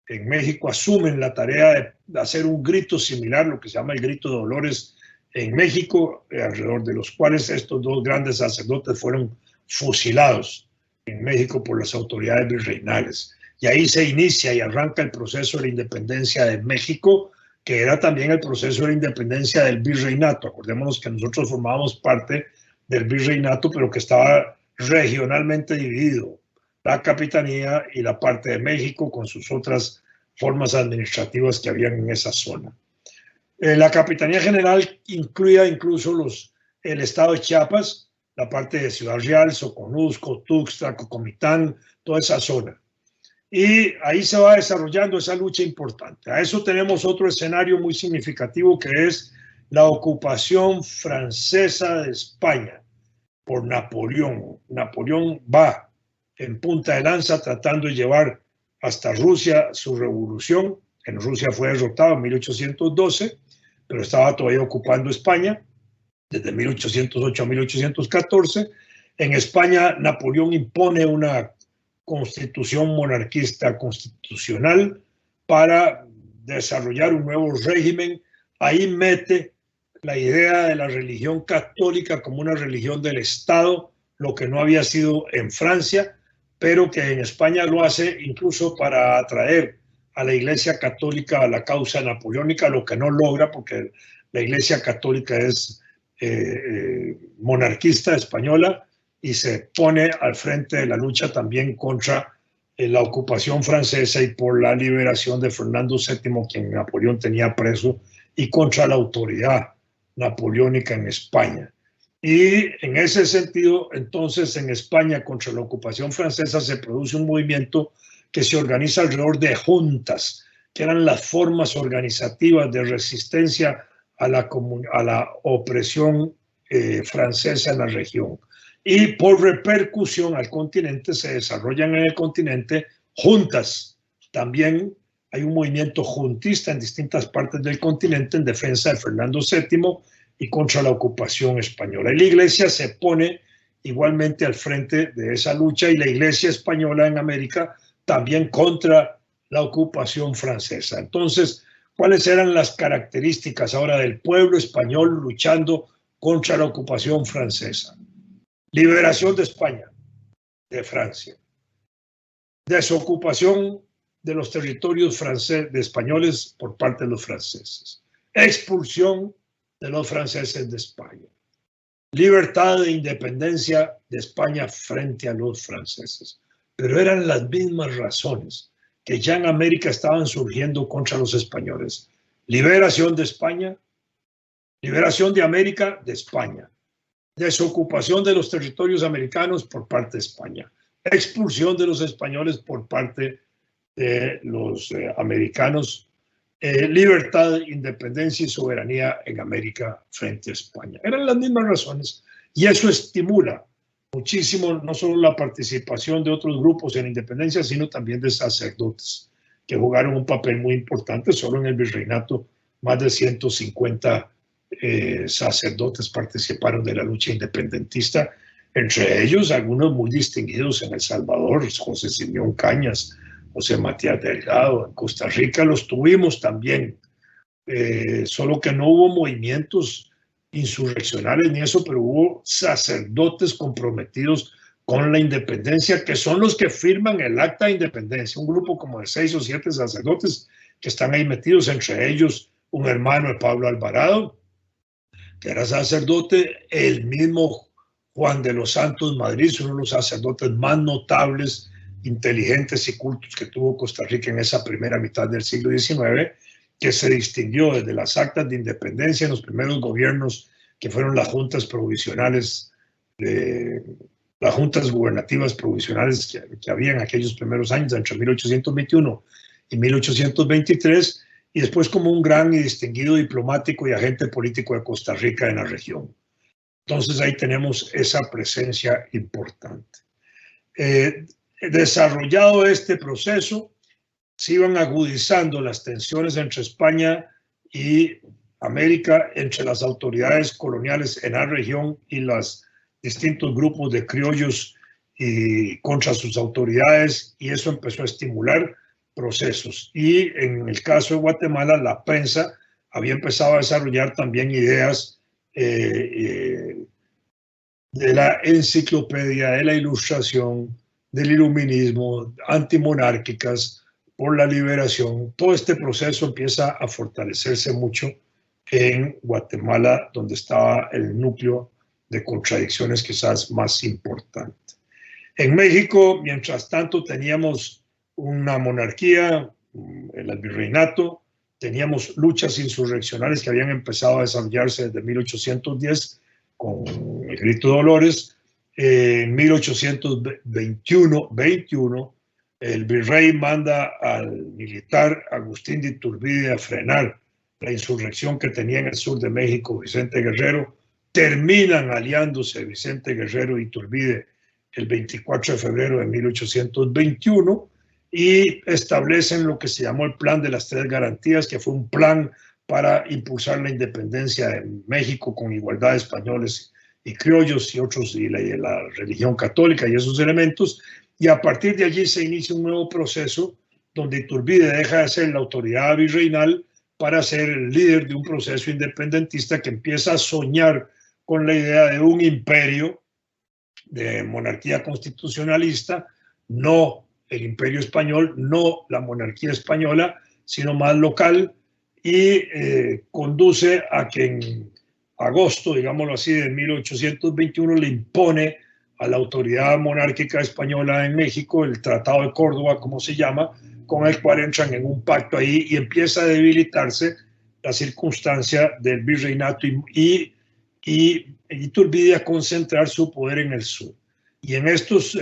en México asumen la tarea de hacer un grito similar, lo que se llama el Grito de Dolores en México, alrededor de los cuales estos dos grandes sacerdotes fueron fusilados en México por las autoridades virreinales. Y ahí se inicia y arranca el proceso de la independencia de México, que era también el proceso de la independencia del virreinato. Acordémonos que nosotros formábamos parte del virreinato, pero que estaba regionalmente dividido, la capitanía y la parte de México con sus otras formas administrativas que habían en esa zona. La capitanía general incluía incluso el estado de Chiapas, la parte de Ciudad Real, Soconusco, Tuxtla, Cocomitán, toda esa zona. Y ahí se va desarrollando esa lucha importante. A eso tenemos otro escenario muy significativo, que es la ocupación francesa de España por Napoleón. Napoleón va en punta de lanza tratando de llevar hasta Rusia su revolución. En Rusia fue derrotado en 1812, pero estaba todavía ocupando España desde 1808 a 1814. En España, Napoleón impone una constitución monarquista constitucional para desarrollar un nuevo régimen. Ahí mete la idea de la religión católica como una religión del Estado, lo que no había sido en Francia, pero que en España lo hace incluso para atraer a la Iglesia Católica a la causa napoleónica, lo que no logra porque la Iglesia Católica es monarquista española y se pone al frente de la lucha también contra la ocupación francesa y por la liberación de Fernando VII, quien Napoleón tenía preso, y contra la autoridad napoleónica en España. Y en ese sentido, entonces, en España, contra la ocupación francesa, se produce un movimiento que se organiza alrededor de juntas, que eran las formas organizativas de resistencia a la opresión francesa en la región. Y por repercusión al continente se desarrollan en el continente juntas. También hay un movimiento juntista en distintas partes del continente en defensa de Fernando VII y contra la ocupación española. Y la Iglesia se pone igualmente al frente de esa lucha, y la Iglesia española en América también contra la ocupación francesa. Entonces, ¿cuáles eran las características ahora del pueblo español luchando contra la ocupación francesa? Liberación de España, de Francia. Desocupación de los territorios de españoles por parte de los franceses. Expulsión de los franceses de España. Libertad e independencia de España frente a los franceses. Pero eran las mismas razones que ya en América estaban surgiendo contra los españoles. Liberación de España, liberación de América de España. Desocupación de los territorios americanos por parte de España, expulsión de los españoles por parte de los americanos, libertad, independencia y soberanía en América frente a España. Eran las mismas razones, y eso estimula muchísimo no solo la participación de otros grupos en la independencia, sino también de sacerdotes, que jugaron un papel muy importante. Solo en el virreinato más de 150 sacerdotes participaron de la lucha independentista, entre ellos algunos muy distinguidos en El Salvador, José Simeón Cañas, José Matías Delgado. En Costa Rica los tuvimos también, solo que no hubo movimientos insurreccionales ni eso, pero hubo sacerdotes comprometidos con la independencia, que son los que firman el acta de independencia, un grupo como de 6 o 7 sacerdotes que están ahí metidos, entre ellos un hermano de Pablo Alvarado, que era sacerdote, el mismo Juan de los Santos Madrid, uno de los sacerdotes más notables, inteligentes y cultos que tuvo Costa Rica en esa primera mitad del siglo XIX, que se distinguió desde las actas de independencia en los primeros gobiernos, que fueron las juntas provisionales, las juntas gubernativas provisionales que había en aquellos primeros años, entre 1821 y 1823, y después como un gran y distinguido diplomático y agente político de Costa Rica en la región. Entonces ahí tenemos esa presencia importante. Desarrollado este proceso, se iban agudizando las tensiones entre España y América, entre las autoridades coloniales en la región y los distintos grupos de criollos y contra sus autoridades, y eso empezó a estimular procesos. Y en el caso de Guatemala, la prensa había empezado a desarrollar también ideas de la enciclopedia, de la ilustración, del iluminismo, antimonárquicas, por la liberación. Todo este proceso empieza a fortalecerse mucho en Guatemala, donde estaba el núcleo de contradicciones quizás más importante. En México, mientras tanto, teníamos una monarquía, el virreinato, teníamos luchas insurreccionales que habían empezado a desarrollarse desde 1810 con el Grito de Dolores. En 1821, el virrey manda al militar Agustín de Iturbide a frenar la insurrección que tenía en el sur de México Vicente Guerrero. Terminan aliándose Vicente Guerrero y Iturbide el 24 de febrero de 1821 y establecen lo que se llamó el Plan de las Tres Garantías, que fue un plan para impulsar la independencia de México con igualdad de españoles y criollos y otros, y la religión católica y esos elementos. Y a partir de allí se inicia un nuevo proceso donde Iturbide deja de ser la autoridad virreinal para ser el líder de un proceso independentista que empieza a soñar con la idea de un imperio de monarquía constitucionalista, no el imperio español, no la monarquía española, sino más local, y conduce a que en agosto, digámoslo así, de 1821 le impone a la autoridad monárquica española en México el Tratado de Córdoba, como se llama, con el cual entran en un pacto ahí y empieza a debilitarse la circunstancia del virreinato y Iturbide a concentrar su poder en el sur. Y en esos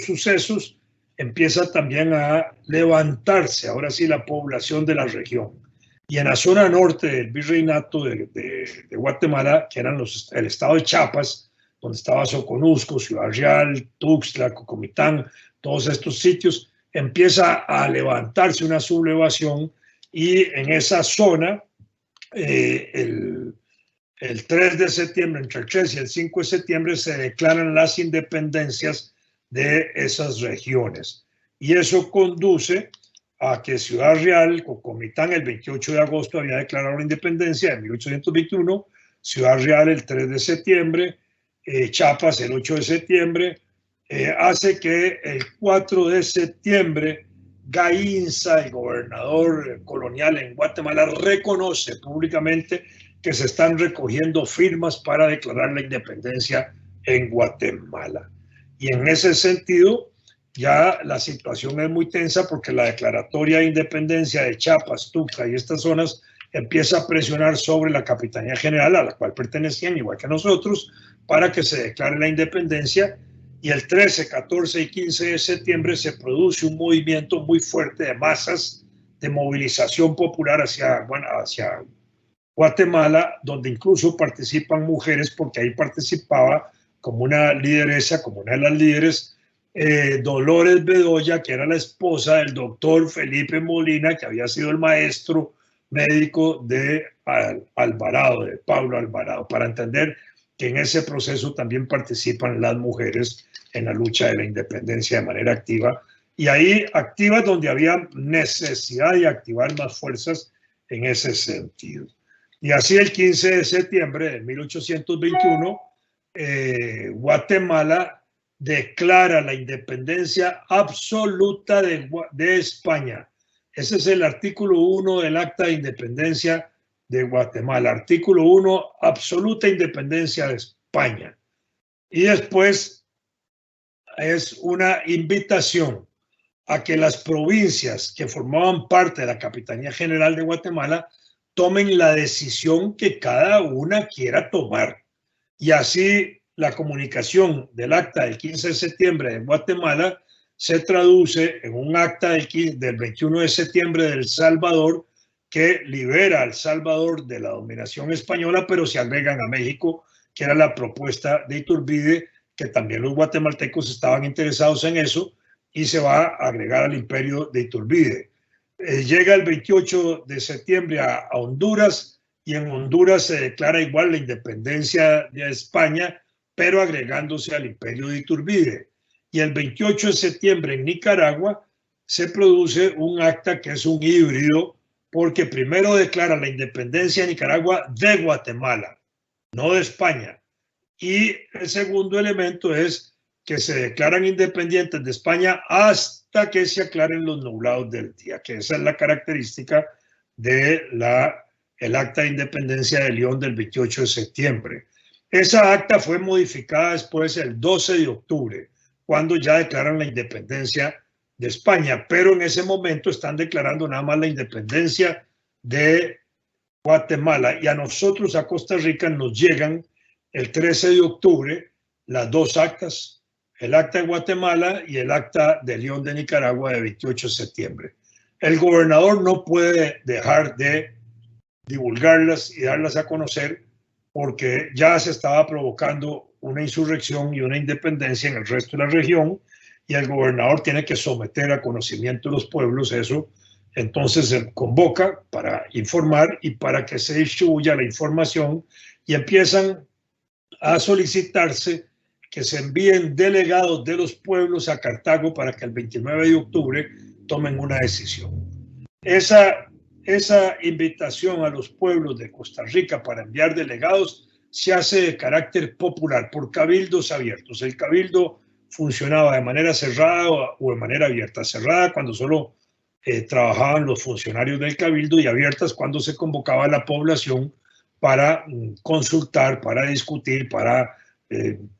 sucesos empieza también a levantarse, ahora sí, la población de la región. Y en la zona norte del virreinato de Guatemala, que eran el estado de Chiapas, donde estaba Soconusco, Ciudad Real, Tuxtla, Cocomitán, todos estos sitios, empieza a levantarse una sublevación, y en esa zona, el 3 de septiembre, entre el 3 y el 5 de septiembre, se declaran las independencias de esas regiones. Y eso conduce a que Ciudad Real, Cocomitán, el 28 de agosto había declarado la independencia de 1821, Ciudad Real el 3 de septiembre, Chiapas el 8 de septiembre, hace que el 4 de septiembre Gainza, el gobernador colonial en Guatemala, reconoce públicamente que se están recogiendo firmas para declarar la independencia en Guatemala. Y en ese sentido, ya la situación es muy tensa porque la declaratoria de independencia de Chiapas, Tuxtla y estas zonas empieza a presionar sobre la Capitanía General, a la cual pertenecían igual que nosotros, para que se declare la independencia. Y el 13, 14 y 15 de septiembre se produce un movimiento muy fuerte de masas de movilización popular hacia Guatemala, donde incluso participan mujeres, porque ahí participaba como una lideresa, como una de las líderes, Dolores Bedoya, que era la esposa del doctor Felipe Molina, que había sido el maestro médico de Alvarado, de Pablo Alvarado, para entender que en ese proceso también participan las mujeres en la lucha de la independencia de manera activa, y ahí activas donde había necesidad de activar más fuerzas en ese sentido. Y así el 15 de septiembre de 1821, Guatemala declara la independencia absoluta de España. Ese es el artículo 1 del Acta de Independencia de Guatemala. Artículo 1, absoluta independencia de España. Y después es una invitación a que las provincias que formaban parte de la Capitanía General de Guatemala tomen la decisión que cada una quiera tomar. Y así la comunicación del acta del 15 de septiembre de Guatemala se traduce en un acta del 21 de septiembre de El Salvador que libera a El Salvador de la dominación española, pero se agregan a México, que era la propuesta de Iturbide, que también los guatemaltecos estaban interesados en eso, y se va a agregar al imperio de Iturbide. Llega el 28 de septiembre a Honduras, y en Honduras se declara igual la independencia de España, pero agregándose al imperio de Iturbide. Y el 28 de septiembre en Nicaragua se produce un acta que es un híbrido, porque primero declara la independencia de Nicaragua de Guatemala, no de España. Y el segundo elemento es que se declaran independientes de España hasta que se aclaren los nublados del día, que esa es la característica de el acta de independencia de León del 28 de septiembre. Esa acta fue modificada después el 12 de octubre, cuando ya declaran la independencia de España, pero en ese momento están declarando nada más la independencia de Guatemala, y a nosotros, a Costa Rica, nos llegan el 13 de octubre las dos actas, el acta de Guatemala y el acta de León de Nicaragua de 28 de septiembre. El gobernador no puede dejar de divulgarlas y darlas a conocer, porque ya se estaba provocando una insurrección y una independencia en el resto de la región, y el gobernador tiene que someter a conocimiento de los pueblos eso. Entonces se convoca para informar y para que se distribuya la información, y empiezan a solicitarse que se envíen delegados de los pueblos a Cartago para que el 29 de octubre tomen una decisión. Esa invitación a los pueblos de Costa Rica para enviar delegados se hace de carácter popular, por cabildos abiertos. El cabildo funcionaba de manera cerrada o de manera abierta. Cerrada cuando solo trabajaban los funcionarios del cabildo, y abiertas cuando se convocaba a la población para consultar, para discutir, para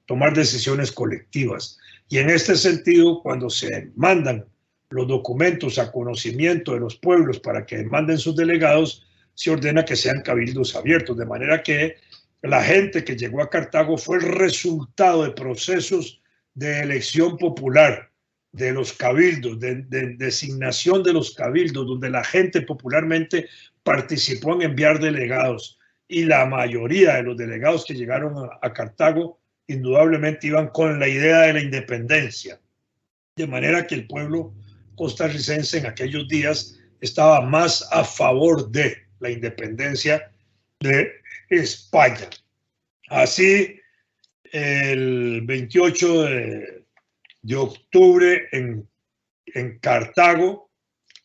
tomar decisiones colectivas. Y en este sentido, cuando se mandan los documentos a conocimiento de los pueblos para que manden sus delegados, se ordena que sean cabildos abiertos, de manera que la gente que llegó a Cartago fue el resultado de procesos de elección popular de los cabildos, de designación de los cabildos, donde la gente popularmente participó en enviar delegados, y la mayoría de los delegados que llegaron a Cartago indudablemente iban con la idea de la independencia, de manera que el pueblo costarricense en aquellos días estaba más a favor de la independencia de España. Así, el 28 de octubre en Cartago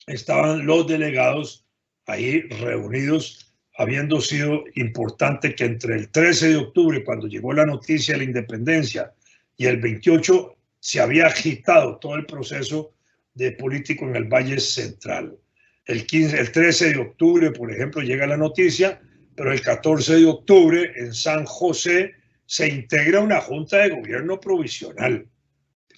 estaban los delegados ahí reunidos, habiendo sido importante que entre el 13 de octubre, cuando llegó la noticia de la independencia, y el 28 se había agitado todo el proceso de político en el Valle Central. El 13 de octubre, por ejemplo, llega la noticia, pero el 14 de octubre en San José se integra una junta de gobierno provisional.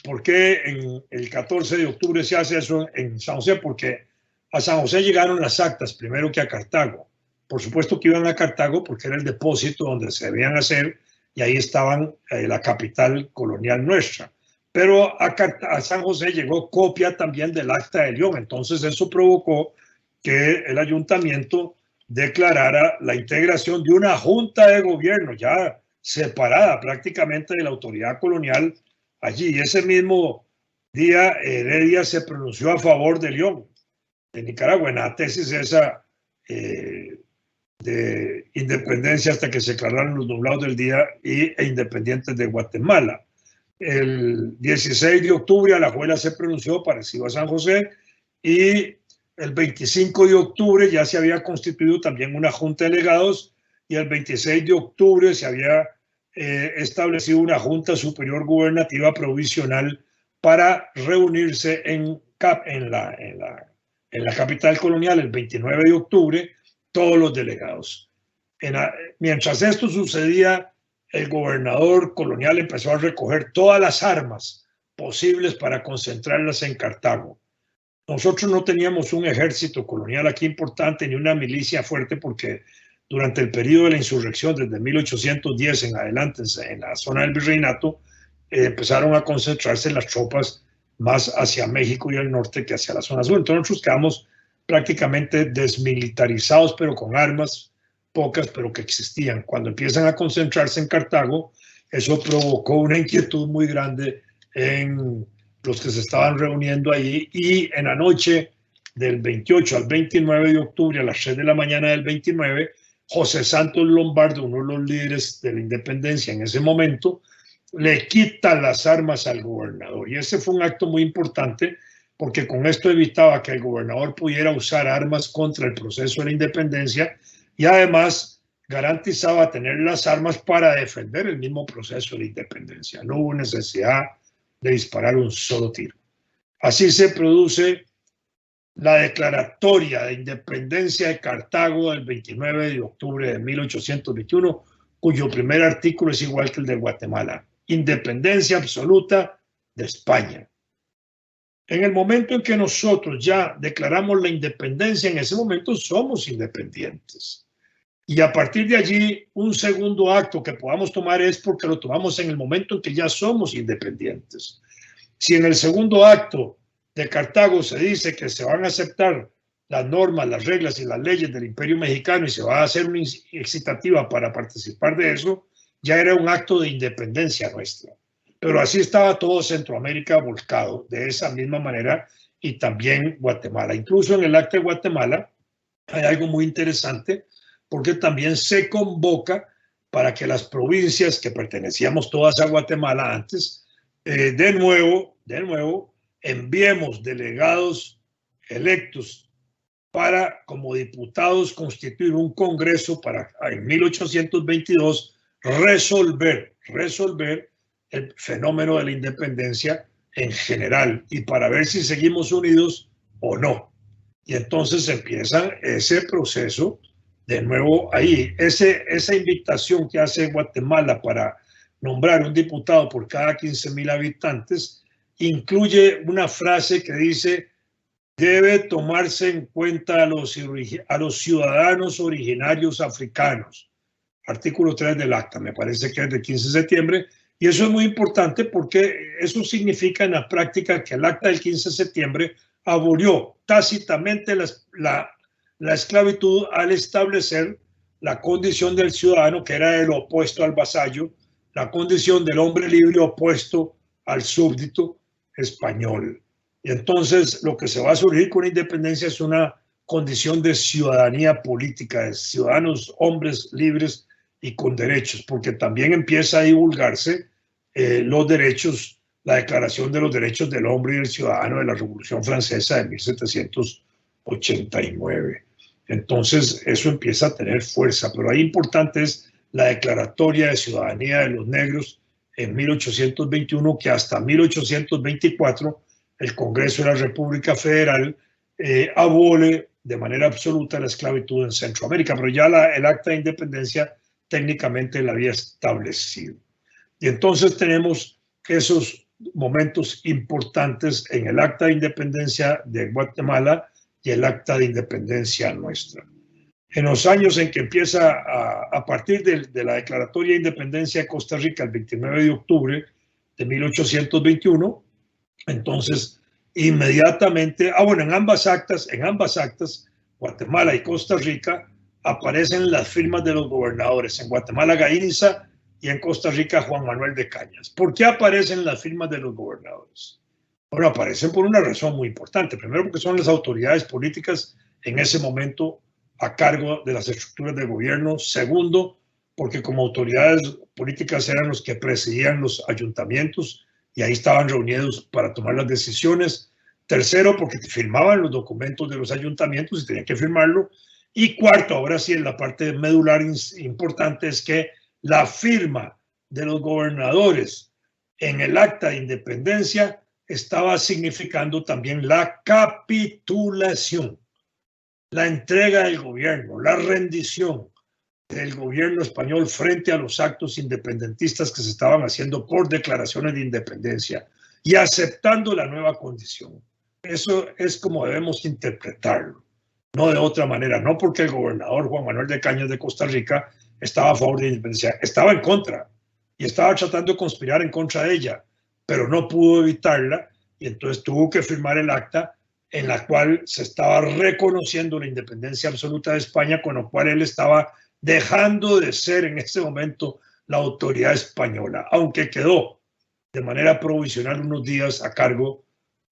¿Por qué en el 14 de octubre se hace eso en San José? Porque a San José llegaron las actas primero que a Cartago. Por supuesto que iban a Cartago porque era el depósito donde se debían hacer, y ahí estaban la capital colonial nuestra. Pero a San José llegó copia también del acta de León. Entonces eso provocó que el ayuntamiento declarara la integración de una junta de gobierno ya separada prácticamente de la autoridad colonial allí. Y ese mismo día Heredia se pronunció a favor de León, de Nicaragua, en la tesis esa de independencia hasta que se declararon los nublados del día e independientes de Guatemala. El 16 de octubre Alajuela se pronunció parecido a San José, y el 25 de octubre ya se había constituido también una junta de delegados, y el 26 de octubre se había establecido una junta superior gubernativa provisional para reunirse en la capital colonial el 29 de octubre todos los delegados. Mientras esto sucedía, el gobernador colonial empezó a recoger todas las armas posibles para concentrarlas en Cartago. Nosotros no teníamos un ejército colonial aquí importante ni una milicia fuerte, porque durante el periodo de la insurrección, desde 1810 en adelante, en la zona del virreinato, empezaron a concentrarse las tropas más hacia México y el norte que hacia la zona sur. Entonces nosotros quedamos prácticamente desmilitarizados, pero con armas pocas, pero que existían. Cuando empiezan a concentrarse en Cartago, eso provocó una inquietud muy grande en los que se estaban reuniendo ahí, y en la noche del 28 al 29 de octubre, a las 3 de la mañana del 29, José Santos Lombardo, uno de los líderes de la independencia en ese momento, le quita las armas al gobernador. Y ese fue un acto muy importante, porque con esto evitaba que el gobernador pudiera usar armas contra el proceso de la independencia, y además garantizaba tener las armas para defender el mismo proceso de la independencia. No hubo necesidad de disparar un solo tiro. Así se produce la declaratoria de independencia de Cartago del 29 de octubre de 1821, cuyo primer artículo es igual que el de Guatemala: independencia absoluta de España. En el momento en que nosotros ya declaramos la independencia, en ese momento somos independientes. Y a partir de allí, un segundo acto que podamos tomar es porque lo tomamos en el momento en que ya somos independientes. Si en el segundo acto de Cartago se dice que se van a aceptar las normas, las reglas y las leyes del Imperio Mexicano y se va a hacer una excitativa para participar de eso, ya era un acto de independencia nuestra. Pero así estaba todo Centroamérica volcado de esa misma manera, y también Guatemala. Incluso en el acta de Guatemala hay algo muy interesante, porque también se convoca para que las provincias que pertenecíamos todas a Guatemala antes, de nuevo, enviemos delegados electos para, como diputados, constituir un congreso para, en 1822, resolver el fenómeno de la independencia en general, y para ver si seguimos unidos o no. Y entonces empieza ese proceso de nuevo ahí. Esa invitación que hace Guatemala para nombrar un diputado por cada 15,000 habitantes incluye una frase que dice: debe tomarse en cuenta a los ciudadanos originarios africanos. Artículo 3 del acta, me parece que es del 15 de septiembre, y eso es muy importante porque eso significa en la práctica que el acta del 15 de septiembre abolió tácitamente la esclavitud al establecer la condición del ciudadano, que era el opuesto al vasallo, la condición del hombre libre opuesto al súbdito español. Y entonces lo que se va a surgir con la independencia es una condición de ciudadanía política, de ciudadanos, hombres libres y con derechos, porque también empieza a divulgarse los derechos, la Declaración de los Derechos del Hombre y del Ciudadano de la Revolución Francesa de 1789. Entonces eso empieza a tener fuerza, pero ahí importante es la Declaratoria de Ciudadanía de los Negros en 1821, que hasta 1824 el Congreso de la República Federal abole de manera absoluta la esclavitud en Centroamérica, pero ya el acta de independencia técnicamente la había establecido. Y entonces tenemos esos momentos importantes en el acta de independencia de Guatemala y el acta de independencia nuestra. En los años en que empieza a partir de la declaratoria de independencia de Costa Rica el 29 de octubre de 1821, entonces inmediatamente, en ambas actas, Guatemala y Costa Rica, aparecen las firmas de los gobernadores. En Guatemala, Gaínza, y en Costa Rica, Juan Manuel de Cañas. ¿Por qué aparecen las firmas de los gobernadores? Bueno, aparecen por una razón muy importante. Primero, porque son las autoridades políticas en ese momento a cargo de las estructuras de gobierno. Segundo, porque como autoridades políticas eran los que presidían los ayuntamientos y ahí estaban reunidos para tomar las decisiones. Tercero, porque firmaban los documentos de los ayuntamientos y tenían que firmarlo. Y cuarto, ahora sí, en la parte medular importante, es que la firma de los gobernadores en el acta de independencia estaba significando también la capitulación, la entrega del gobierno, la rendición del gobierno español frente a los actos independentistas que se estaban haciendo por declaraciones de independencia y aceptando la nueva condición. Eso es como debemos interpretarlo, no de otra manera, no porque el gobernador Juan Manuel de Cañas de Costa Rica estaba a favor de la independencia, estaba en contra y estaba tratando de conspirar en contra de ella, pero no pudo evitarla y entonces tuvo que firmar el acta en la cual se estaba reconociendo la independencia absoluta de España, con lo cual él estaba dejando de ser en ese momento la autoridad española, aunque quedó de manera provisional unos días a cargo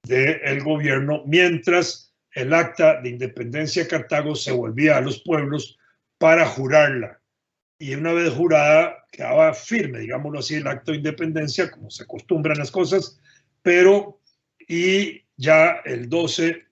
del gobierno, mientras el acta de independencia de Cartago se volvía a los pueblos para jurarla. Y una vez jurada, quedaba firme, digámoslo así, el acta de independencia, como se acostumbran las cosas, pero y ya el 12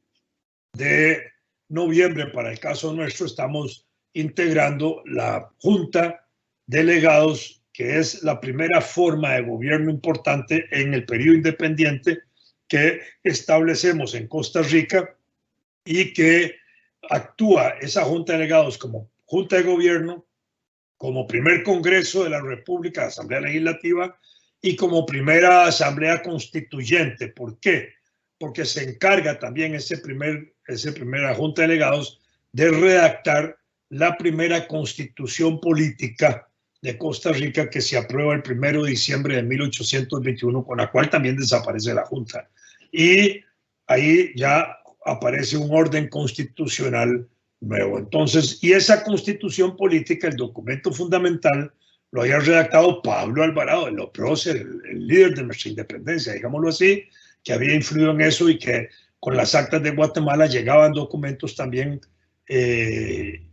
de noviembre, para el caso nuestro, estamos integrando la Junta de Delegados, que es la primera forma de gobierno importante en el periodo independiente que establecemos en Costa Rica y que actúa esa Junta de Delegados como Junta de Gobierno, como primer Congreso de la República, Asamblea Legislativa, y como primera Asamblea Constituyente. ¿Por qué? Porque se encarga también esa primera Junta de Delegados de redactar la primera Constitución Política de Costa Rica, que se aprueba el 1 de diciembre de 1821, con la cual también desaparece la Junta. Y ahí ya aparece un orden constitucional nuevo. Entonces, y esa Constitución Política, el documento fundamental, lo había redactado Pablo Alvarado, el prócer, el líder de nuestra independencia, digámoslo así, que había influido en eso y que con las actas de Guatemala llegaban documentos también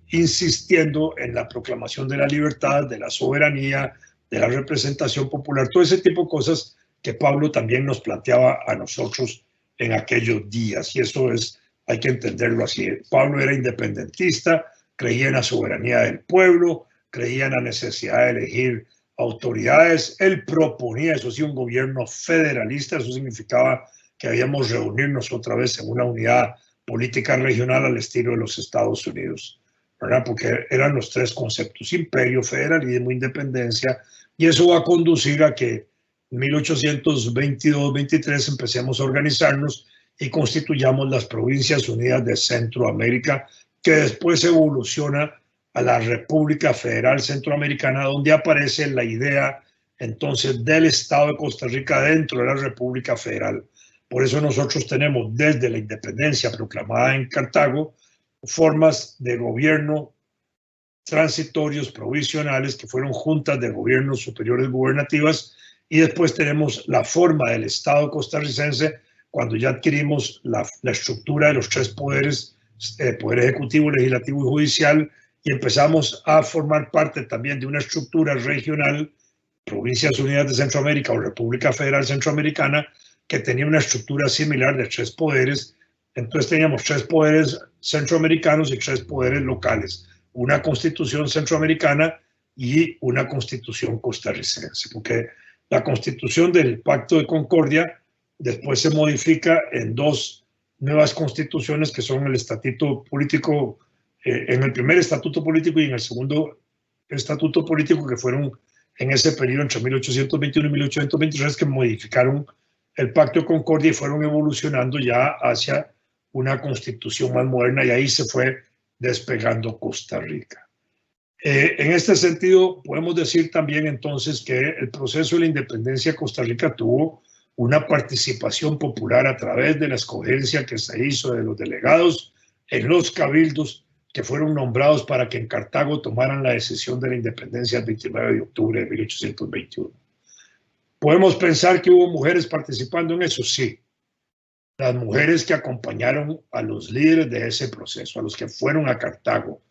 insistiendo en la proclamación de la libertad, de la soberanía, de la representación popular, todo ese tipo de cosas que Pablo también nos planteaba a nosotros en aquellos días. Y eso es, hay que entenderlo así. Pablo era independentista, creía en la soberanía del pueblo, creía en la necesidad de elegir autoridades. Él proponía, eso sí, un gobierno federalista. Eso significaba que habíamos reunirnos otra vez en una unidad política regional al estilo de los Estados Unidos, ¿verdad? Porque eran los tres conceptos: imperio, federalismo, independencia, y eso va a conducir a que en 1822-23 empecemos a organizarnos y constituyamos las Provincias Unidas de Centroamérica, que después evoluciona a la República Federal Centroamericana, donde aparece la idea entonces del Estado de Costa Rica dentro de la República Federal. Por eso nosotros tenemos desde la independencia proclamada en Cartago formas de gobierno transitorios, provisionales, que fueron juntas de gobiernos superiores gubernativas, y después tenemos la forma del Estado costarricense cuando ya adquirimos la estructura de los tres poderes, poder ejecutivo, legislativo y judicial, y empezamos a formar parte también de una estructura regional, Provincias Unidas de Centroamérica o República Federal Centroamericana, que tenía una estructura similar de tres poderes. Entonces teníamos tres poderes centroamericanos y tres poderes locales, una constitución centroamericana y una constitución costarricense, porque la constitución del Pacto de Concordia después se modifica en dos nuevas constituciones que son el estatuto político, en el primer estatuto político y en el segundo estatuto político, que fueron en ese periodo entre 1821 y 1823, que modificaron el Pacto de Concordia y fueron evolucionando ya hacia una constitución más moderna, y ahí se fue despegando Costa Rica. En este sentido, podemos decir también entonces que el proceso de la independencia de Costa Rica tuvo una participación popular a través de la escogencia que se hizo de los delegados en los cabildos que fueron nombrados para que en Cartago tomaran la decisión de la independencia el 29 de octubre de 1821. ¿Podemos pensar que hubo mujeres participando en eso? Sí. Las mujeres que acompañaron a los líderes de ese proceso, a los que fueron a Cartago,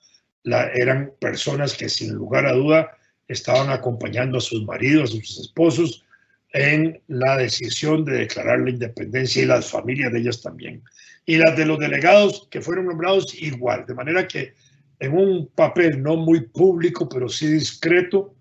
eran personas que sin lugar a duda estaban acompañando a sus maridos, a sus esposos, en la decisión de declarar la independencia, y las familias de ellas también. Y las de los delegados que fueron nombrados igual, de manera que en un papel no muy público, pero sí discreto,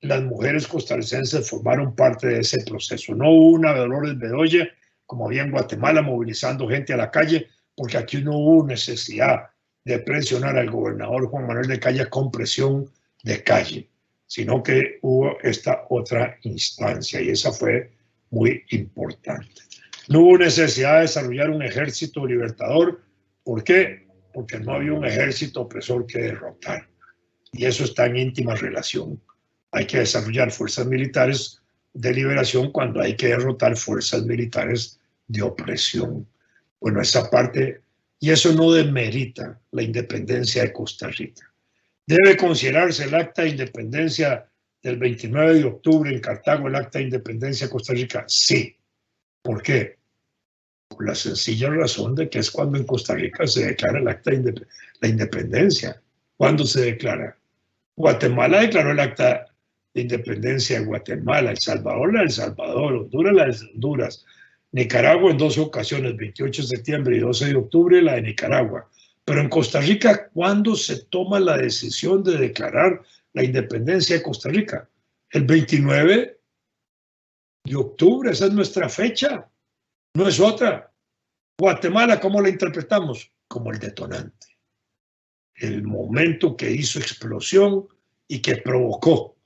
las mujeres costarricenses formaron parte de ese proceso. No hubo una Dolores Bedoya, como había en Guatemala, movilizando gente a la calle, porque aquí no hubo necesidad de presionar al gobernador Juan Manuel de Calla con presión de calle, sino que hubo esta otra instancia, y esa fue muy importante. No hubo necesidad de desarrollar un ejército libertador. ¿Por qué? Porque no había un ejército opresor que derrotar, y eso está en íntima relación. Hay que desarrollar fuerzas militares de liberación cuando hay que derrotar fuerzas militares de opresión. Bueno, esa parte, y eso no demerita la independencia de Costa Rica. ¿Debe considerarse el acta de independencia del 29 de octubre en Cartago, el acta de independencia de Costa Rica? Sí. ¿Por qué? Por la sencilla razón de que es cuando en Costa Rica se declara el acta de la independencia. ¿Cuándo se declara? Guatemala declaró el acta de independencia de Guatemala, El Salvador la de El Salvador, Honduras la de Honduras, Nicaragua en 2 ocasiones, 28 de septiembre y 12 de octubre la de Nicaragua. Pero en Costa Rica, ¿cuándo se toma la decisión de declarar la independencia de Costa Rica? El 29 de octubre, esa es nuestra fecha, no es otra. Guatemala, ¿cómo la interpretamos? Como el detonante, el momento que hizo explosión y que provocó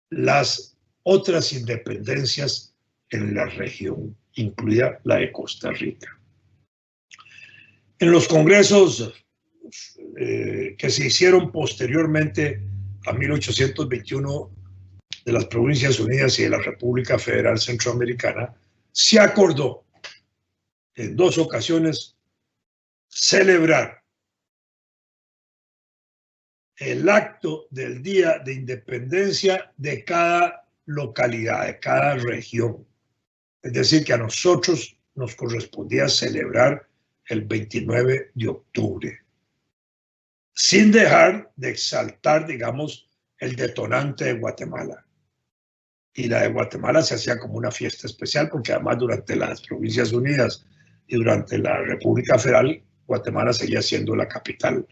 las otras independencias en la región, incluida la de Costa Rica. En los congresos que se hicieron posteriormente a 1821 de las Provincias Unidas y de la República Federal Centroamericana, se acordó en 2 ocasiones celebrar el acto del Día de Independencia de cada localidad, de cada región. Es decir, que a nosotros nos correspondía celebrar el 29 de octubre, sin dejar de exaltar, digamos, el detonante de Guatemala. Y la de Guatemala se hacía como una fiesta especial, porque además durante las Provincias Unidas y durante la República Federal, Guatemala seguía siendo la capital.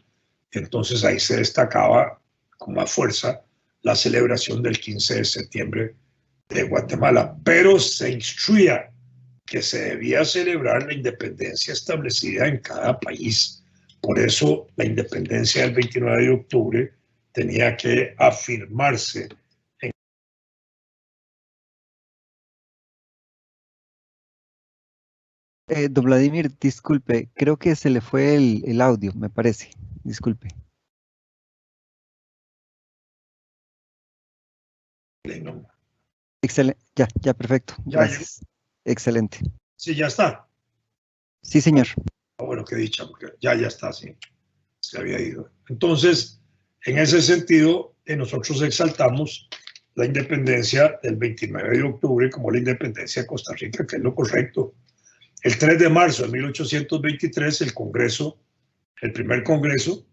Entonces ahí se destacaba con más fuerza la celebración del 15 de septiembre de Guatemala, pero se instruía que se debía celebrar la independencia establecida en cada país. Por eso la independencia del 29 de octubre tenía que afirmarse. Don Vladimir, disculpe, creo que se le fue el audio, me parece. Disculpe. Excelente, ya, perfecto. Gracias. Excelente. Sí, ya está. Sí, señor. Bueno, qué dicha, porque ya está, sí. Se había ido. Entonces, en ese sentido, nosotros exaltamos la independencia del 29 de octubre como la independencia de Costa Rica, que es lo correcto. El 3 de marzo de 1823, el Congreso, el primer Congreso,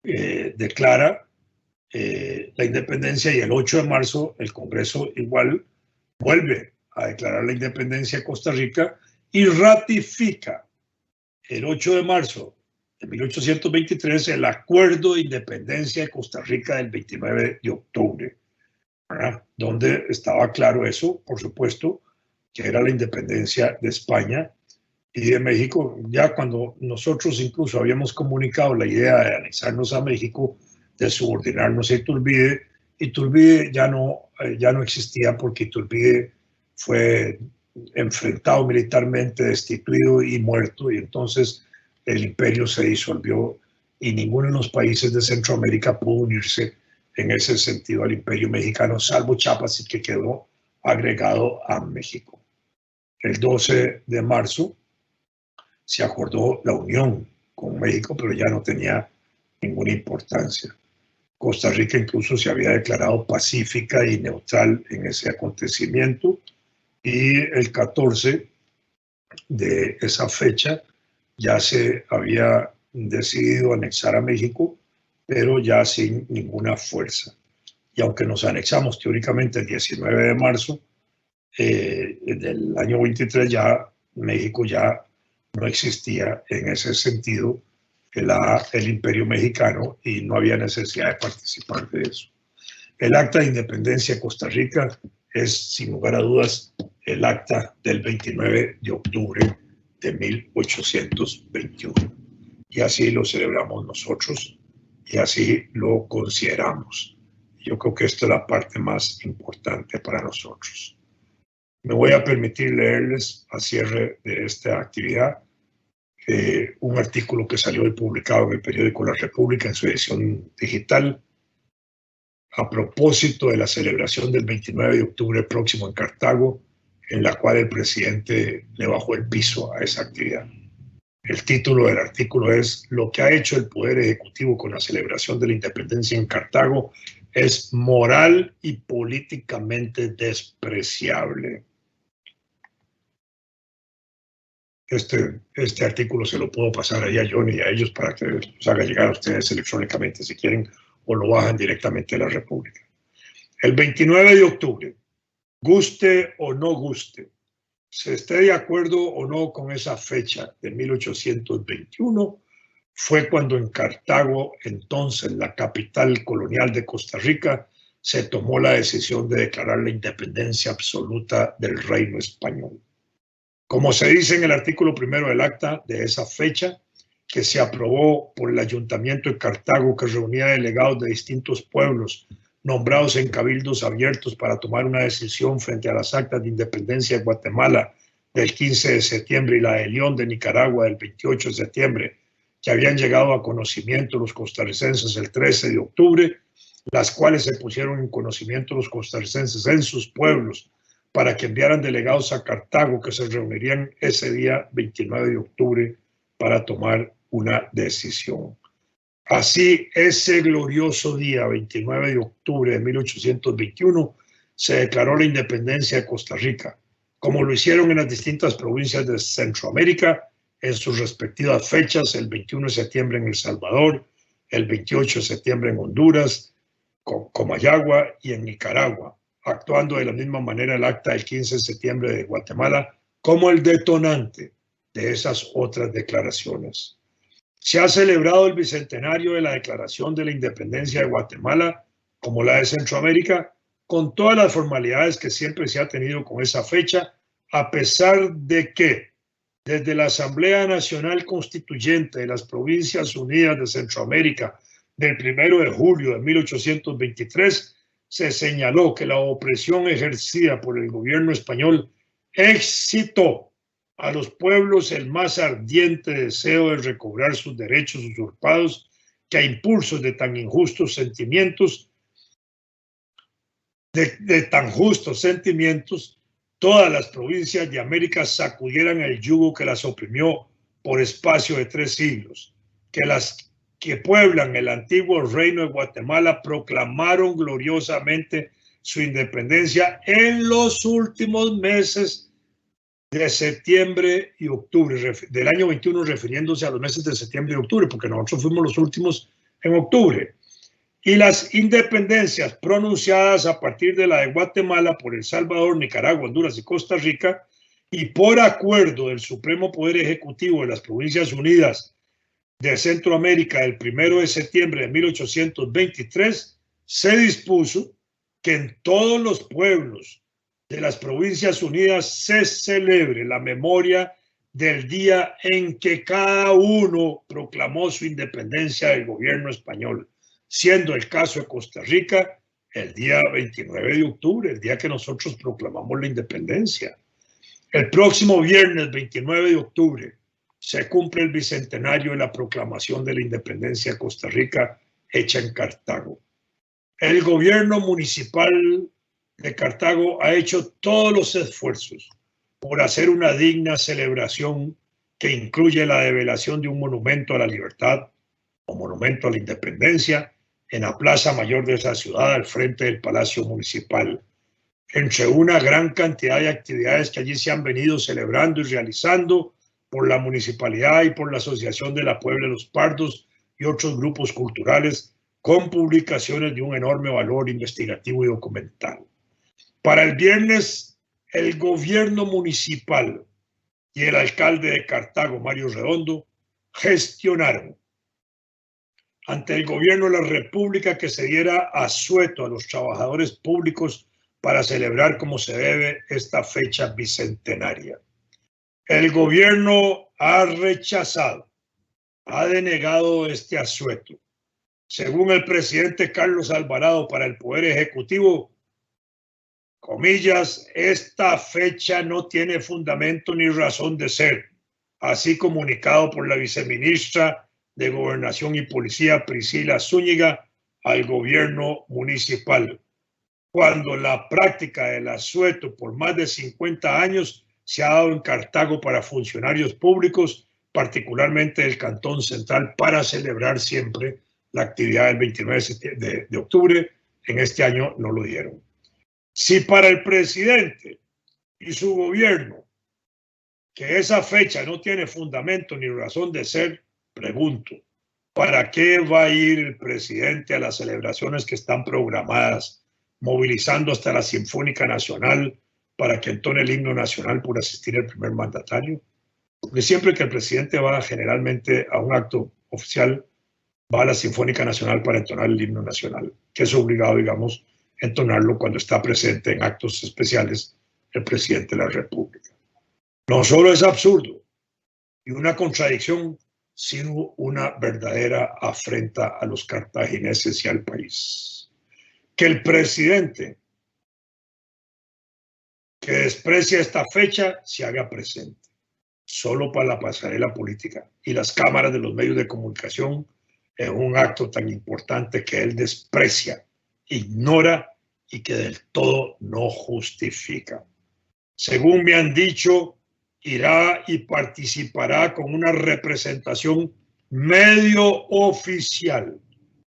declara la independencia, y el 8 de marzo el Congreso igual vuelve a declarar la independencia de Costa Rica y ratifica el 8 de marzo de 1823 el Acuerdo de Independencia de Costa Rica del 29 de octubre, ¿verdad? Donde estaba claro eso, por supuesto, que era la independencia de España y de México. Ya cuando nosotros incluso habíamos comunicado la idea de anexarnos a México, de subordinarnos a Iturbide, Iturbide ya no existía, porque Iturbide fue enfrentado militarmente, destituido y muerto, y entonces el imperio se disolvió y ninguno de los países de Centroamérica pudo unirse en ese sentido al imperio mexicano, salvo Chiapas, y que quedó agregado a México. El 12 de marzo se acordó la unión con México, pero ya no tenía ninguna importancia. Costa Rica incluso se había declarado pacífica y neutral en ese acontecimiento, y el 14 de esa fecha ya se había decidido anexar a México, pero ya sin ninguna fuerza. Y aunque nos anexamos teóricamente el 19 de marzo del año 23, ya México ya no existía en ese sentido, el imperio mexicano, y no había necesidad de participar de eso. El acta de independencia de Costa Rica es, sin lugar a dudas, el acta del 29 de octubre de 1821. Y así lo celebramos nosotros, y así lo consideramos. Yo creo que esta es la parte más importante para nosotros. Me voy a permitir leerles, a cierre de esta actividad, un artículo que salió y publicado en el periódico La República en su edición digital, a propósito de la celebración del 29 de octubre próximo en Cartago, en la cual el presidente le bajó el piso a esa actividad. El título del artículo es: lo que ha hecho el Poder Ejecutivo con la celebración de la independencia en Cartago es moral y políticamente despreciable. Este artículo se lo puedo pasar ahí a Johnny y a ellos para que los haga llegar a ustedes electrónicamente si quieren, o lo bajan directamente de la República. El 29 de octubre, guste o no guste, se esté de acuerdo o no con esa fecha de 1821, fue cuando en Cartago, entonces la capital colonial de Costa Rica, se tomó la decisión de declarar la independencia absoluta del reino español. Como se dice en el artículo primero del acta de esa fecha, que se aprobó por el Ayuntamiento de Cartago, que reunía delegados de distintos pueblos nombrados en cabildos abiertos para tomar una decisión frente a las actas de independencia de Guatemala del 15 de septiembre y la de León de Nicaragua del 28 de septiembre, que habían llegado a conocimiento los costarricenses el 13 de octubre, las cuales se pusieron en conocimiento los costarricenses en sus pueblos para que enviaran delegados a Cartago, que se reunirían ese día 29 de octubre para tomar una decisión. Así, ese glorioso día, 29 de octubre de 1821, se declaró la independencia de Costa Rica, como lo hicieron en las distintas provincias de Centroamérica en sus respectivas fechas: el 21 de septiembre en El Salvador, el 28 de septiembre en Honduras, Comayagua y en Nicaragua, actuando de la misma manera el acta del 15 de septiembre de Guatemala como el detonante de esas otras declaraciones. Se ha celebrado el bicentenario de la Declaración de la Independencia de Guatemala, como la de Centroamérica, con todas las formalidades que siempre se ha tenido con esa fecha, a pesar de que desde la Asamblea Nacional Constituyente de las Provincias Unidas de Centroamérica del 1 de julio de 1823 se señaló que la opresión ejercida por el gobierno español excitó a los pueblos el más ardiente deseo de recobrar sus derechos usurpados, que a impulsos de tan injustos sentimientos, todas las provincias de América sacudieran el yugo que las oprimió por espacio de 3 siglos, que las que pueblan el antiguo reino de Guatemala proclamaron gloriosamente su independencia en los últimos meses de septiembre y octubre del año 21, refiriéndose a los meses de septiembre y octubre, porque nosotros fuimos los últimos en octubre. Y las independencias pronunciadas a partir de la de Guatemala por El Salvador, Nicaragua, Honduras y Costa Rica, y por acuerdo del Supremo Poder Ejecutivo de las Provincias Unidas de Centroamérica el 1 de septiembre de 1823, se dispuso que en todos los pueblos de las Provincias Unidas se celebre la memoria del día en que cada uno proclamó su independencia del gobierno español, siendo el caso de Costa Rica el día 29 de octubre, el día que nosotros proclamamos la independencia. El próximo viernes 29 de octubre se cumple el bicentenario de la proclamación de la independencia de Costa Rica hecha en Cartago. El gobierno municipal de Cartago ha hecho todos los esfuerzos por hacer una digna celebración que incluye la develación de un monumento a la libertad o monumento a la independencia en la plaza mayor de esa ciudad al frente del Palacio Municipal, entre una gran cantidad de actividades que allí se han venido celebrando y realizando por la municipalidad y por la Asociación de la Puebla de los Pardos y otros grupos culturales, con publicaciones de un enorme valor investigativo y documental. Para el viernes, el gobierno municipal y el alcalde de Cartago, Mario Redondo, gestionaron ante el gobierno de la República que se diera asueto a los trabajadores públicos para celebrar como se debe esta fecha bicentenaria. El gobierno ha rechazado, ha denegado este asueto. Según el presidente Carlos Alvarado para el Poder Ejecutivo, comillas, esta fecha no tiene fundamento ni razón de ser, así comunicado por la viceministra de Gobernación y Policía, Priscila Zúñiga, al gobierno municipal. cuando la práctica del asueto por más de 50 años se ha dado en Cartago para funcionarios públicos, particularmente del Cantón Central, para celebrar siempre la actividad del 29 de octubre. En este año no lo dieron. Si para el presidente y su gobierno que esa fecha no tiene fundamento ni razón de ser, pregunto, ¿para qué va a ir el presidente a las celebraciones que están programadas, movilizando hasta la Sinfónica Nacional para que entone el himno nacional por asistir el primer mandatario? Porque siempre que el presidente va generalmente a un acto oficial, va a la Sinfónica Nacional para entonar el himno nacional, que es obligado, digamos, entonarlo cuando está presente en actos especiales el presidente de la República. No solo es absurdo y una contradicción, sino una verdadera afrenta a los cartagineses y al país. Que el presidente que desprecia esta fecha se haga presente, solo para la pasarela política y las cámaras de los medios de comunicación en un acto tan importante que él desprecia, ignora y que del todo no justifica. Según me han dicho, irá y participará con una representación medio oficial,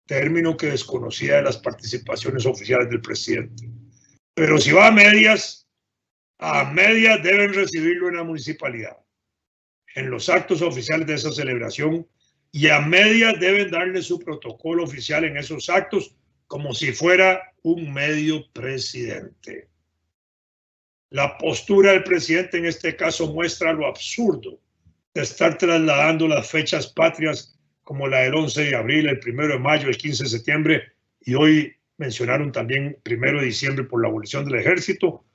término que desconocía de las participaciones oficiales del presidente. Pero si va a medias deben recibirlo en la municipalidad, en los actos oficiales de esa celebración, y a medias deben darle su protocolo oficial en esos actos como si fuera un medio presidente. La postura del presidente en este caso muestra lo absurdo de estar trasladando las fechas patrias como la del 11 de abril, el 1 de mayo, el 15 de septiembre, y hoy mencionaron también 1 de diciembre por la abolición del ejército,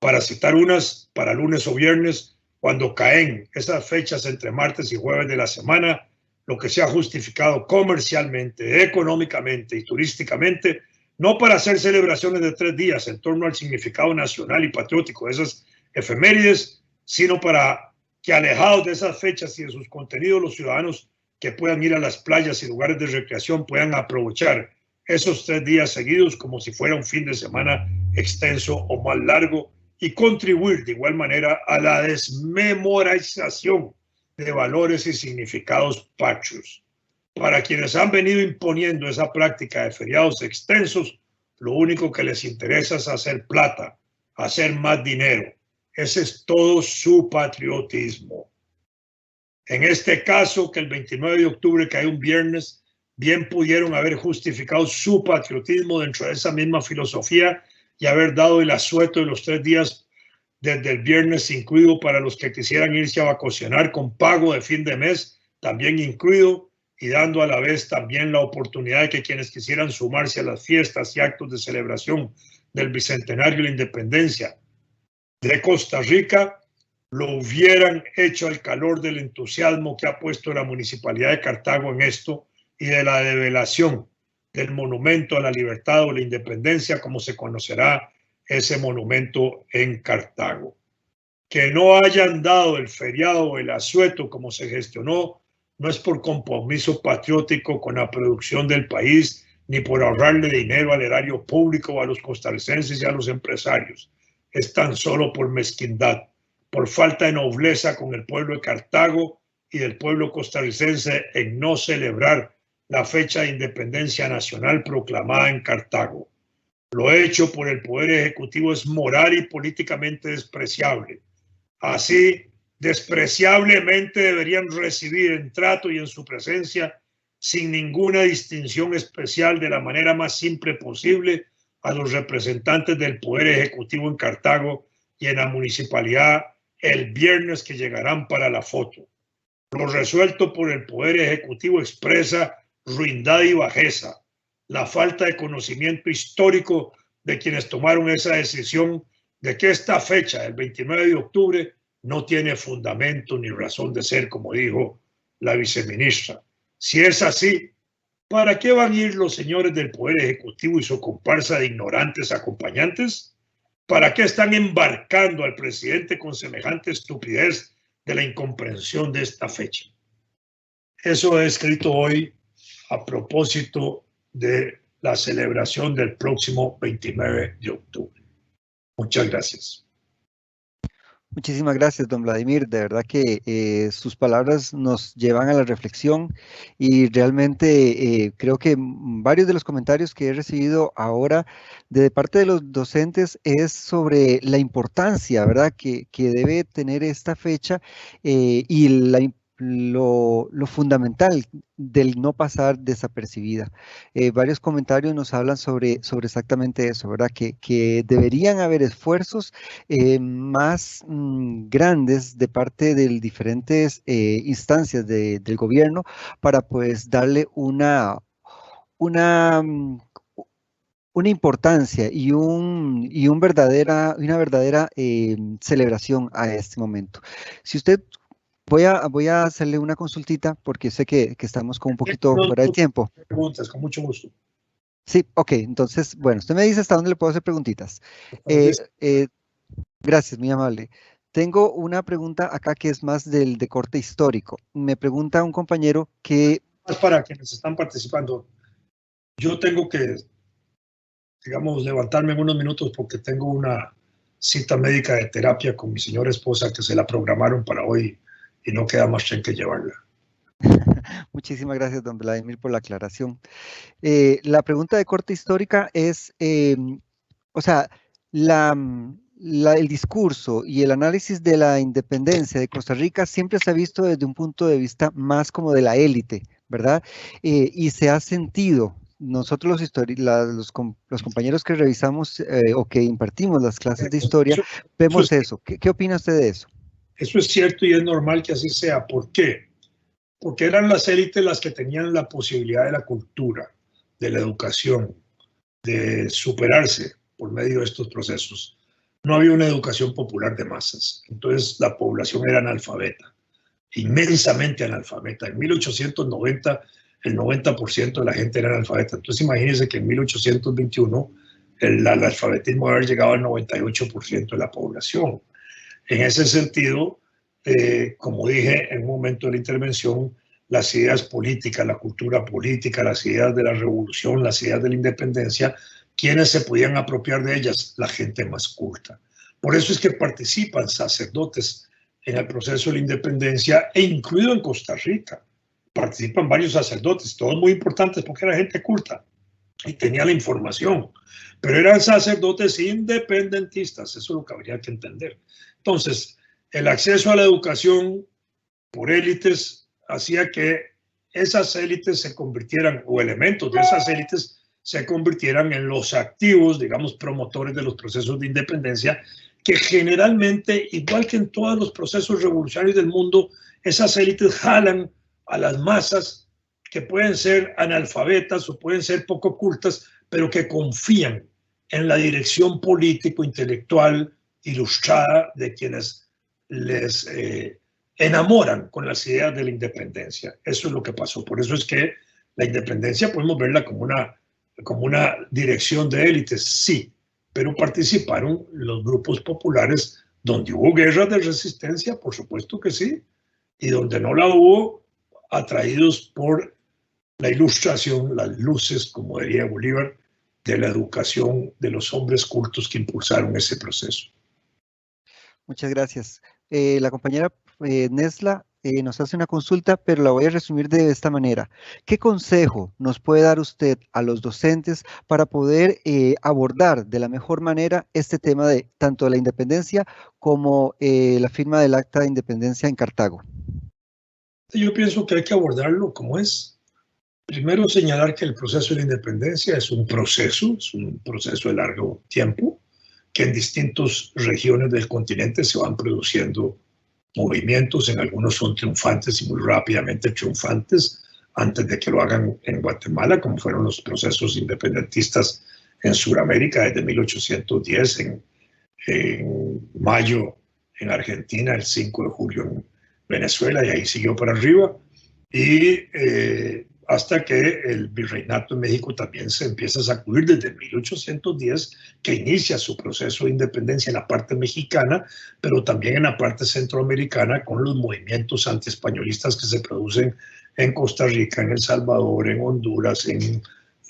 para citar unas para lunes o viernes, cuando caen esas fechas entre martes y jueves de la semana, lo que se ha justificado comercialmente, económicamente y turísticamente, no para hacer celebraciones de 3 días en torno al significado nacional y patriótico de esas efemérides, sino para que, alejados de esas fechas y de sus contenidos, los ciudadanos que puedan ir a las playas y lugares de recreación puedan aprovechar esos 3 días seguidos como si fuera un fin de semana extenso o más largo, y contribuir de igual manera a la desmemorización de valores y significados patrios. Para quienes han venido imponiendo esa práctica de feriados extensos, lo único que les interesa es hacer plata, hacer más dinero. Ese es todo su patriotismo. En este caso, que el 29 de octubre cae un viernes, bien pudieron haber justificado su patriotismo dentro de esa misma filosofía y haber dado el asueto de los 3 días desde el viernes incluido para los que quisieran irse a vacacionar con pago de fin de mes, también incluido, y dando a la vez también la oportunidad de que quienes quisieran sumarse a las fiestas y actos de celebración del Bicentenario de la Independencia de Costa Rica lo hubieran hecho al calor del entusiasmo que ha puesto la Municipalidad de Cartago en esto y de la develación del monumento a la libertad o la independencia, como se conocerá ese monumento en Cartago. Que no hayan dado el feriado o el asueto como se gestionó no es por compromiso patriótico con la producción del país, ni por ahorrarle dinero al erario público o a los costarricenses y a los empresarios. Es tan solo por mezquindad, por falta de nobleza con el pueblo de Cartago y del pueblo costarricense en no celebrar la fecha de independencia nacional proclamada en Cartago. Lo hecho por el Poder Ejecutivo es moral y políticamente despreciable. Así, despreciablemente deberían recibir en trato y en su presencia, sin ninguna distinción especial, de la manera más simple posible, a los representantes del Poder Ejecutivo en Cartago y en la municipalidad el viernes que llegarán para la foto. Lo resuelto por el Poder Ejecutivo expresa ruindad y bajeza, la falta de conocimiento histórico de quienes tomaron esa decisión de que esta fecha, el 29 de octubre, no tiene fundamento ni razón de ser, como dijo la viceministra. Si es así, ¿para qué van a ir los señores del Poder Ejecutivo y su comparsa de ignorantes acompañantes? ¿Para qué están embarcando al presidente con semejante estupidez de la incomprensión de esta fecha? Eso he escrito hoy a propósito de la celebración del próximo 29 de octubre. Muchas gracias. Muchísimas gracias, don Vladimir. De verdad que sus palabras nos llevan a la reflexión y realmente creo que varios de los comentarios que he recibido ahora de parte de los docentes es sobre la importancia, ¿verdad?, que debe tener esta fecha y lo fundamental del no pasar desapercibida. Varios comentarios nos hablan sobre exactamente eso, ¿verdad? Que deberían haber esfuerzos más grandes de parte de diferentes instancias del gobierno para pues darle una importancia y una verdadera celebración a este momento. Si usted voy a hacerle una consultita porque sé que estamos con un poquito fuera de tiempo. Preguntas, con mucho gusto. Sí, ok. Entonces, bueno, usted me dice hasta dónde le puedo hacer preguntitas. Gracias, muy amable. Tengo una pregunta acá que es más de corte histórico. Me pregunta un compañero que... Para quienes están participando, yo tengo que, digamos, levantarme en unos minutos porque tengo una cita médica de terapia con mi señora esposa que se la programaron para hoy y no queda más que llevarla. Muchísimas gracias, don Vladimir, por la aclaración. La pregunta de corte histórica es, o sea, el discurso y el análisis de la independencia de Costa Rica siempre se ha visto desde un punto de vista más como de la élite, ¿verdad? Y se ha sentido, nosotros los compañeros que revisamos o que impartimos las clases de historia, vemos eso. ¿Qué opina usted de eso? Eso es cierto y es normal que así sea. ¿Por qué? Porque eran las élites las que tenían la posibilidad de la cultura, de la educación, de superarse por medio de estos procesos. No había una educación popular de masas. Entonces la población era analfabeta, inmensamente analfabeta. En 1890 el 90% de la gente era analfabeta. Entonces imagínense que en 1821 el analfabetismo había llegado al 98% de la población. En ese sentido, como dije en un momento de la intervención, las ideas políticas, la cultura política, las ideas de la revolución, las ideas de la independencia, ¿quiénes se podían apropiar de ellas? La gente más culta. Por eso es que participan sacerdotes en el proceso de la independencia e incluido en Costa Rica. Participan varios sacerdotes, todos muy importantes porque era gente culta y tenía la información, pero eran sacerdotes independentistas, eso es lo que habría que entender. Entonces, el acceso a la educación por élites hacía que esas élites se convirtieran, o elementos de esas élites se convirtieran en los activos, digamos, promotores de los procesos de independencia, que generalmente, igual que en todos los procesos revolucionarios del mundo, esas élites jalan a las masas que pueden ser analfabetas o pueden ser poco cultas, pero que confían en la dirección político-intelectual ilustrada de quienes les enamoran con las ideas de la independencia. Eso es lo que pasó. Por eso es que la independencia podemos verla como una dirección de élites, sí, pero participaron los grupos populares donde hubo guerras de resistencia, por supuesto que sí, y donde no la hubo, atraídos por la ilustración, las luces, como diría Bolívar, de la educación de los hombres cultos que impulsaron ese proceso. Muchas gracias. La compañera Nesla nos hace una consulta, pero la voy a resumir de esta manera. ¿Qué consejo nos puede dar usted a los docentes para poder abordar de la mejor manera este tema de tanto la independencia como la firma del Acta de Independencia en Cartago? Yo pienso que hay que abordarlo como es. Primero, señalar que el proceso de la independencia es un proceso de largo tiempo, que en distintas regiones del continente se van produciendo movimientos, en algunos son triunfantes y muy rápidamente triunfantes, antes de que lo hagan en Guatemala, como fueron los procesos independentistas en Sudamérica desde 1810, en mayo en Argentina, el 5 de julio en Venezuela, y ahí siguió para arriba, y hasta que el virreinato en México también se empieza a sacudir desde 1810, que inicia su proceso de independencia en la parte mexicana, pero también en la parte centroamericana, con los movimientos antiespañolistas que se producen en Costa Rica, en El Salvador, en Honduras, en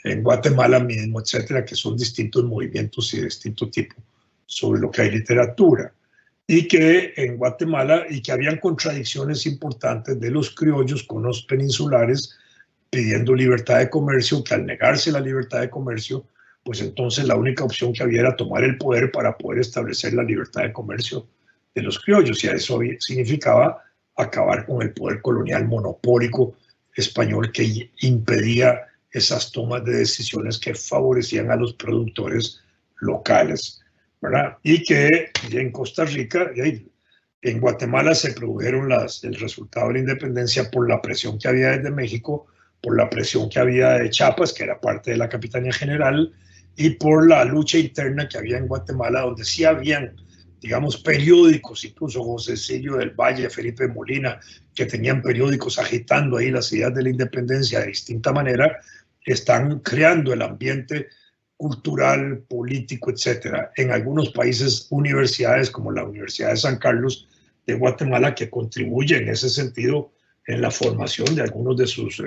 en Guatemala mismo, etcétera, que son distintos movimientos y de distinto tipo sobre lo que hay literatura. Y que en Guatemala, y que habían contradicciones importantes de los criollos con los peninsulares pidiendo libertad de comercio, que al negarse la libertad de comercio, pues entonces la única opción que había era tomar el poder para poder establecer la libertad de comercio de los criollos, y eso significaba acabar con el poder colonial monopólico español que impedía esas tomas de decisiones que favorecían a los productores locales, ¿verdad? Y que en Costa Rica, en Guatemala se produjeron el resultado de la independencia por la presión que había desde México, por la presión que había de Chiapas, que era parte de la Capitanía General, y por la lucha interna que había en Guatemala, donde sí habían, digamos, periódicos, incluso José Silvio del Valle, Felipe Molina, que tenían periódicos agitando ahí las ideas de la independencia de distinta manera, están creando el ambiente cultural, político, etcétera. En algunos países, universidades como la Universidad de San Carlos de Guatemala, que contribuye en ese sentido en la formación de algunos de sus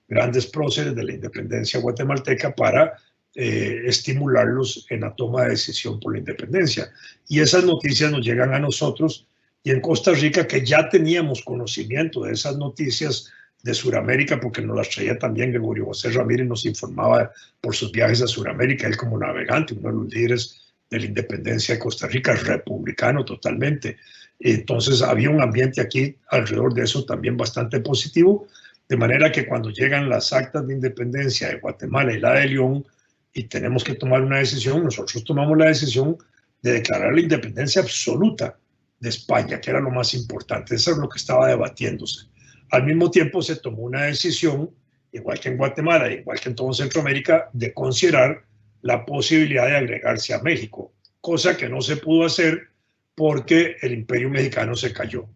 grandes próceres de la independencia guatemalteca para estimularlos en la toma de decisión por la independencia. Y esas noticias nos llegan a nosotros, y en Costa Rica, que ya teníamos conocimiento de esas noticias de Sudamérica, porque nos las traía también Gregorio José Ramírez, nos informaba por sus viajes a Sudamérica, él como navegante, uno de los líderes de la independencia de Costa Rica, republicano totalmente. Entonces había un ambiente aquí alrededor de eso también bastante positivo, de manera que cuando llegan las actas de independencia de Guatemala y la de León, y tenemos que tomar una decisión, nosotros tomamos la decisión de declarar la independencia absoluta de España, que era lo más importante. Eso es lo que estaba debatiéndose. Al mismo tiempo se tomó una decisión, igual que en Guatemala, igual que en todo Centroamérica, de considerar la posibilidad de agregarse a México, cosa que no se pudo hacer porque el Imperio Mexicano se cayó,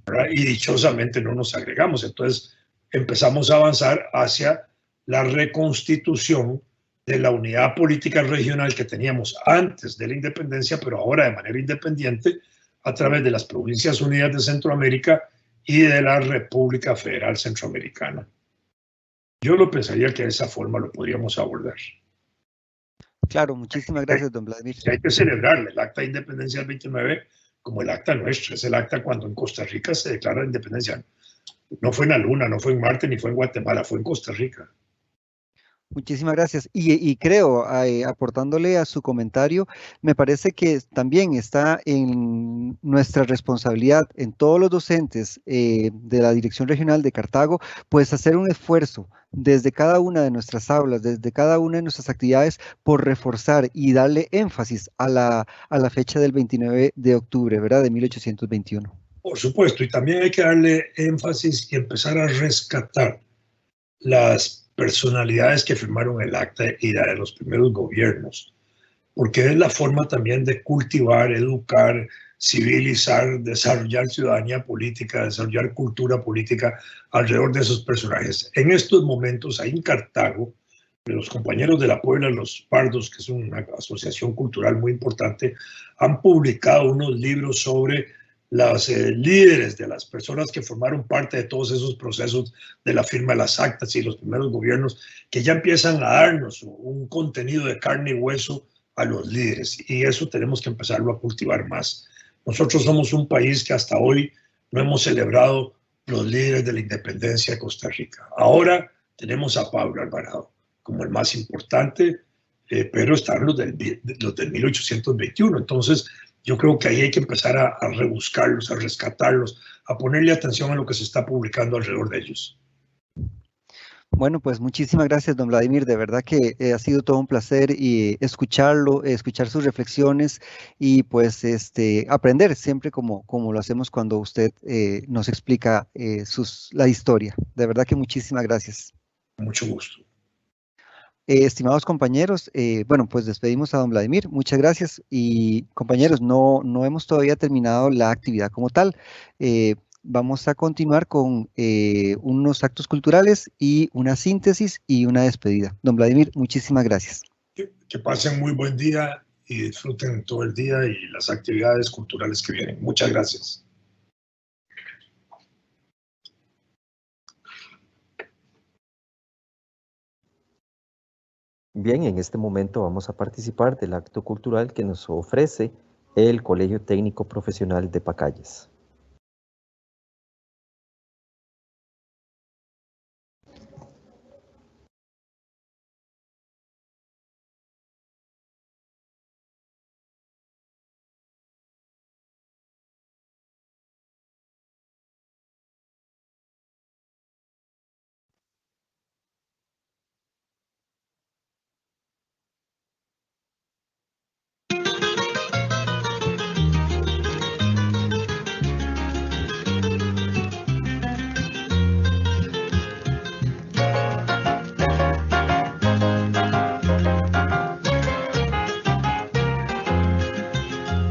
¿verdad? Y dichosamente no nos agregamos. Entonces empezamos a avanzar hacia la reconstitución de la unidad política regional que teníamos antes de la independencia, pero ahora de manera independiente, a través de las Provincias Unidas de Centroamérica y de la República Federal Centroamericana. Yo lo pensaría que de esa forma lo podríamos abordar. Claro, muchísimas gracias, don Vladimir. Hay que celebrarle el acta de independencia del 29 como el acta nuestra, es el acta cuando en Costa Rica se declara la independencia. No fue en la Luna, no fue en Marte, ni fue en Guatemala, fue en Costa Rica. Muchísimas gracias. Y creo, aportándole a su comentario, me parece que también está en nuestra responsabilidad, en todos los docentes de la Dirección Regional de Cartago, pues hacer un esfuerzo desde cada una de nuestras aulas, desde cada una de nuestras actividades, por reforzar y darle énfasis a la fecha del 29 de octubre, ¿verdad? De 1821. Por supuesto, y también hay que darle énfasis y empezar a rescatar las personalidades que firmaron el acta y la de los primeros gobiernos, porque es la forma también de cultivar, educar, civilizar, desarrollar ciudadanía política, desarrollar cultura política alrededor de esos personajes. En estos momentos, ahí en Cartago, los compañeros de la Puebla, los Pardos, que es una asociación cultural muy importante, han publicado unos libros sobre los líderes de las personas que formaron parte de todos esos procesos de la firma de las actas y los primeros gobiernos, que ya empiezan a darnos un contenido de carne y hueso a los líderes, y eso tenemos que empezarlo a cultivar más. Nosotros somos un país que hasta hoy no hemos celebrado los líderes de la independencia de Costa Rica. Ahora tenemos a Pablo Alvarado como el más importante, pero están los del 1821. Entonces, yo creo que ahí hay que empezar a rebuscarlos, a rescatarlos, a ponerle atención a lo que se está publicando alrededor de ellos. Bueno, pues muchísimas gracias, don Vladimir. De verdad que ha sido todo un placer y escucharlo, escuchar sus reflexiones y pues aprender siempre como lo hacemos cuando usted nos explica la historia. De verdad que muchísimas gracias. Mucho gusto. Estimados compañeros, bueno, pues despedimos a don Vladimir. Muchas gracias. Y compañeros, no hemos todavía terminado la actividad como tal. Vamos a continuar con unos actos culturales y una síntesis y una despedida. Don Vladimir, muchísimas gracias. Que pasen muy buen día y disfruten todo el día y las actividades culturales que vienen. Muchas gracias. Bien, en este momento vamos a participar del acto cultural que nos ofrece el Colegio Técnico Profesional de Pacayes.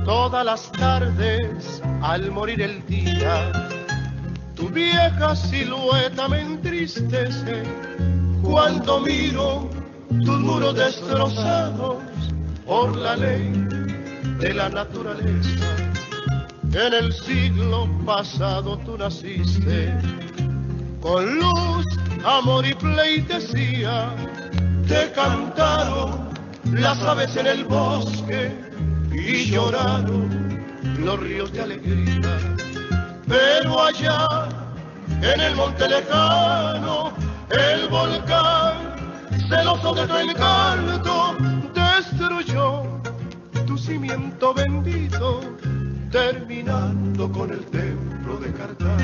Todas las tardes, al morir el día, tu vieja silueta me entristece. Cuando miro tus muros destrozados por la ley de la naturaleza. En el siglo pasado tú naciste, con luz, amor y pleitesía. Te cantaron las aves en el bosque y lloraron los ríos de alegría. Pero allá, en el monte lejano, el volcán, celoso de tu encanto, destruyó tu cimiento bendito, terminando con el templo de Cartago.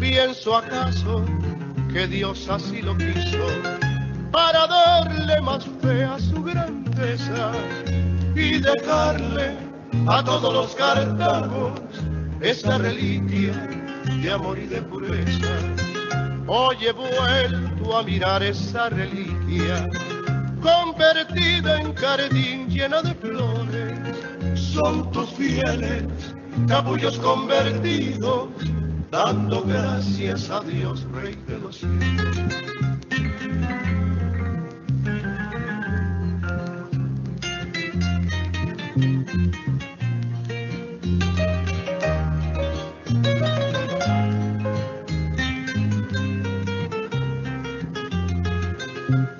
¿Pienso acaso que Dios así lo quiso para darle más fe a su grandeza y dejarle a todos los cartagos esta reliquia de amor y de pureza? Hoy he vuelto a mirar esa reliquia convertida en jardín llena de flores. Son tus fieles capullos convertidos, dando gracias a Dios, Rey de los cielos.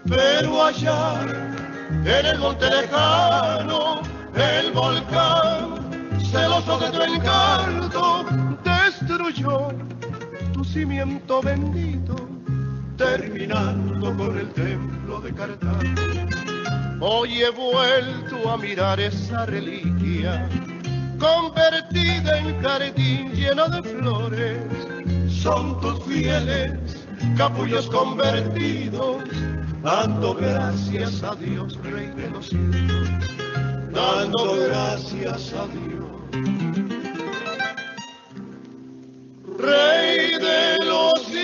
Pero allá, en el monte lejano, el volcán, celoso de tu encanto, destruyó tu cimiento bendito, terminando con el templo de Cartago. Hoy he vuelto a mirar esa reliquia, convertida en jardín lleno de flores. Son tus fieles capullos convertidos, dando gracias a Dios, Rey de los cielos, dando gracias a Dios, Rey de los cielos.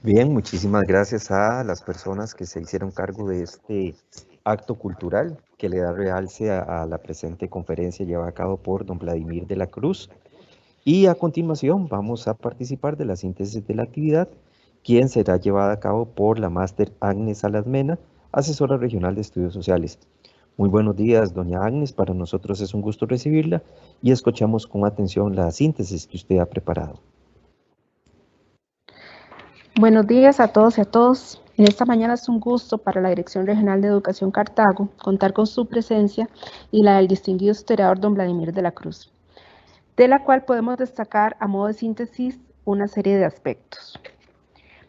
Bien, muchísimas gracias a las personas que se hicieron cargo de este acto cultural que le da realce a la presente conferencia llevada a cabo por don Vladimir de la Cruz. Y a continuación vamos a participar de la síntesis de la actividad, quien será llevada a cabo por la máster Agnes Alasmena, asesora regional de estudios sociales. Muy buenos días, doña Agnes, para nosotros es un gusto recibirla y escuchamos con atención la síntesis que usted ha preparado. Buenos días a todos y a todas. En esta mañana es un gusto para la Dirección Regional de Educación Cartago contar con su presencia y la del distinguido historiador don Vladimir de la Cruz, de la cual podemos destacar a modo de síntesis una serie de aspectos.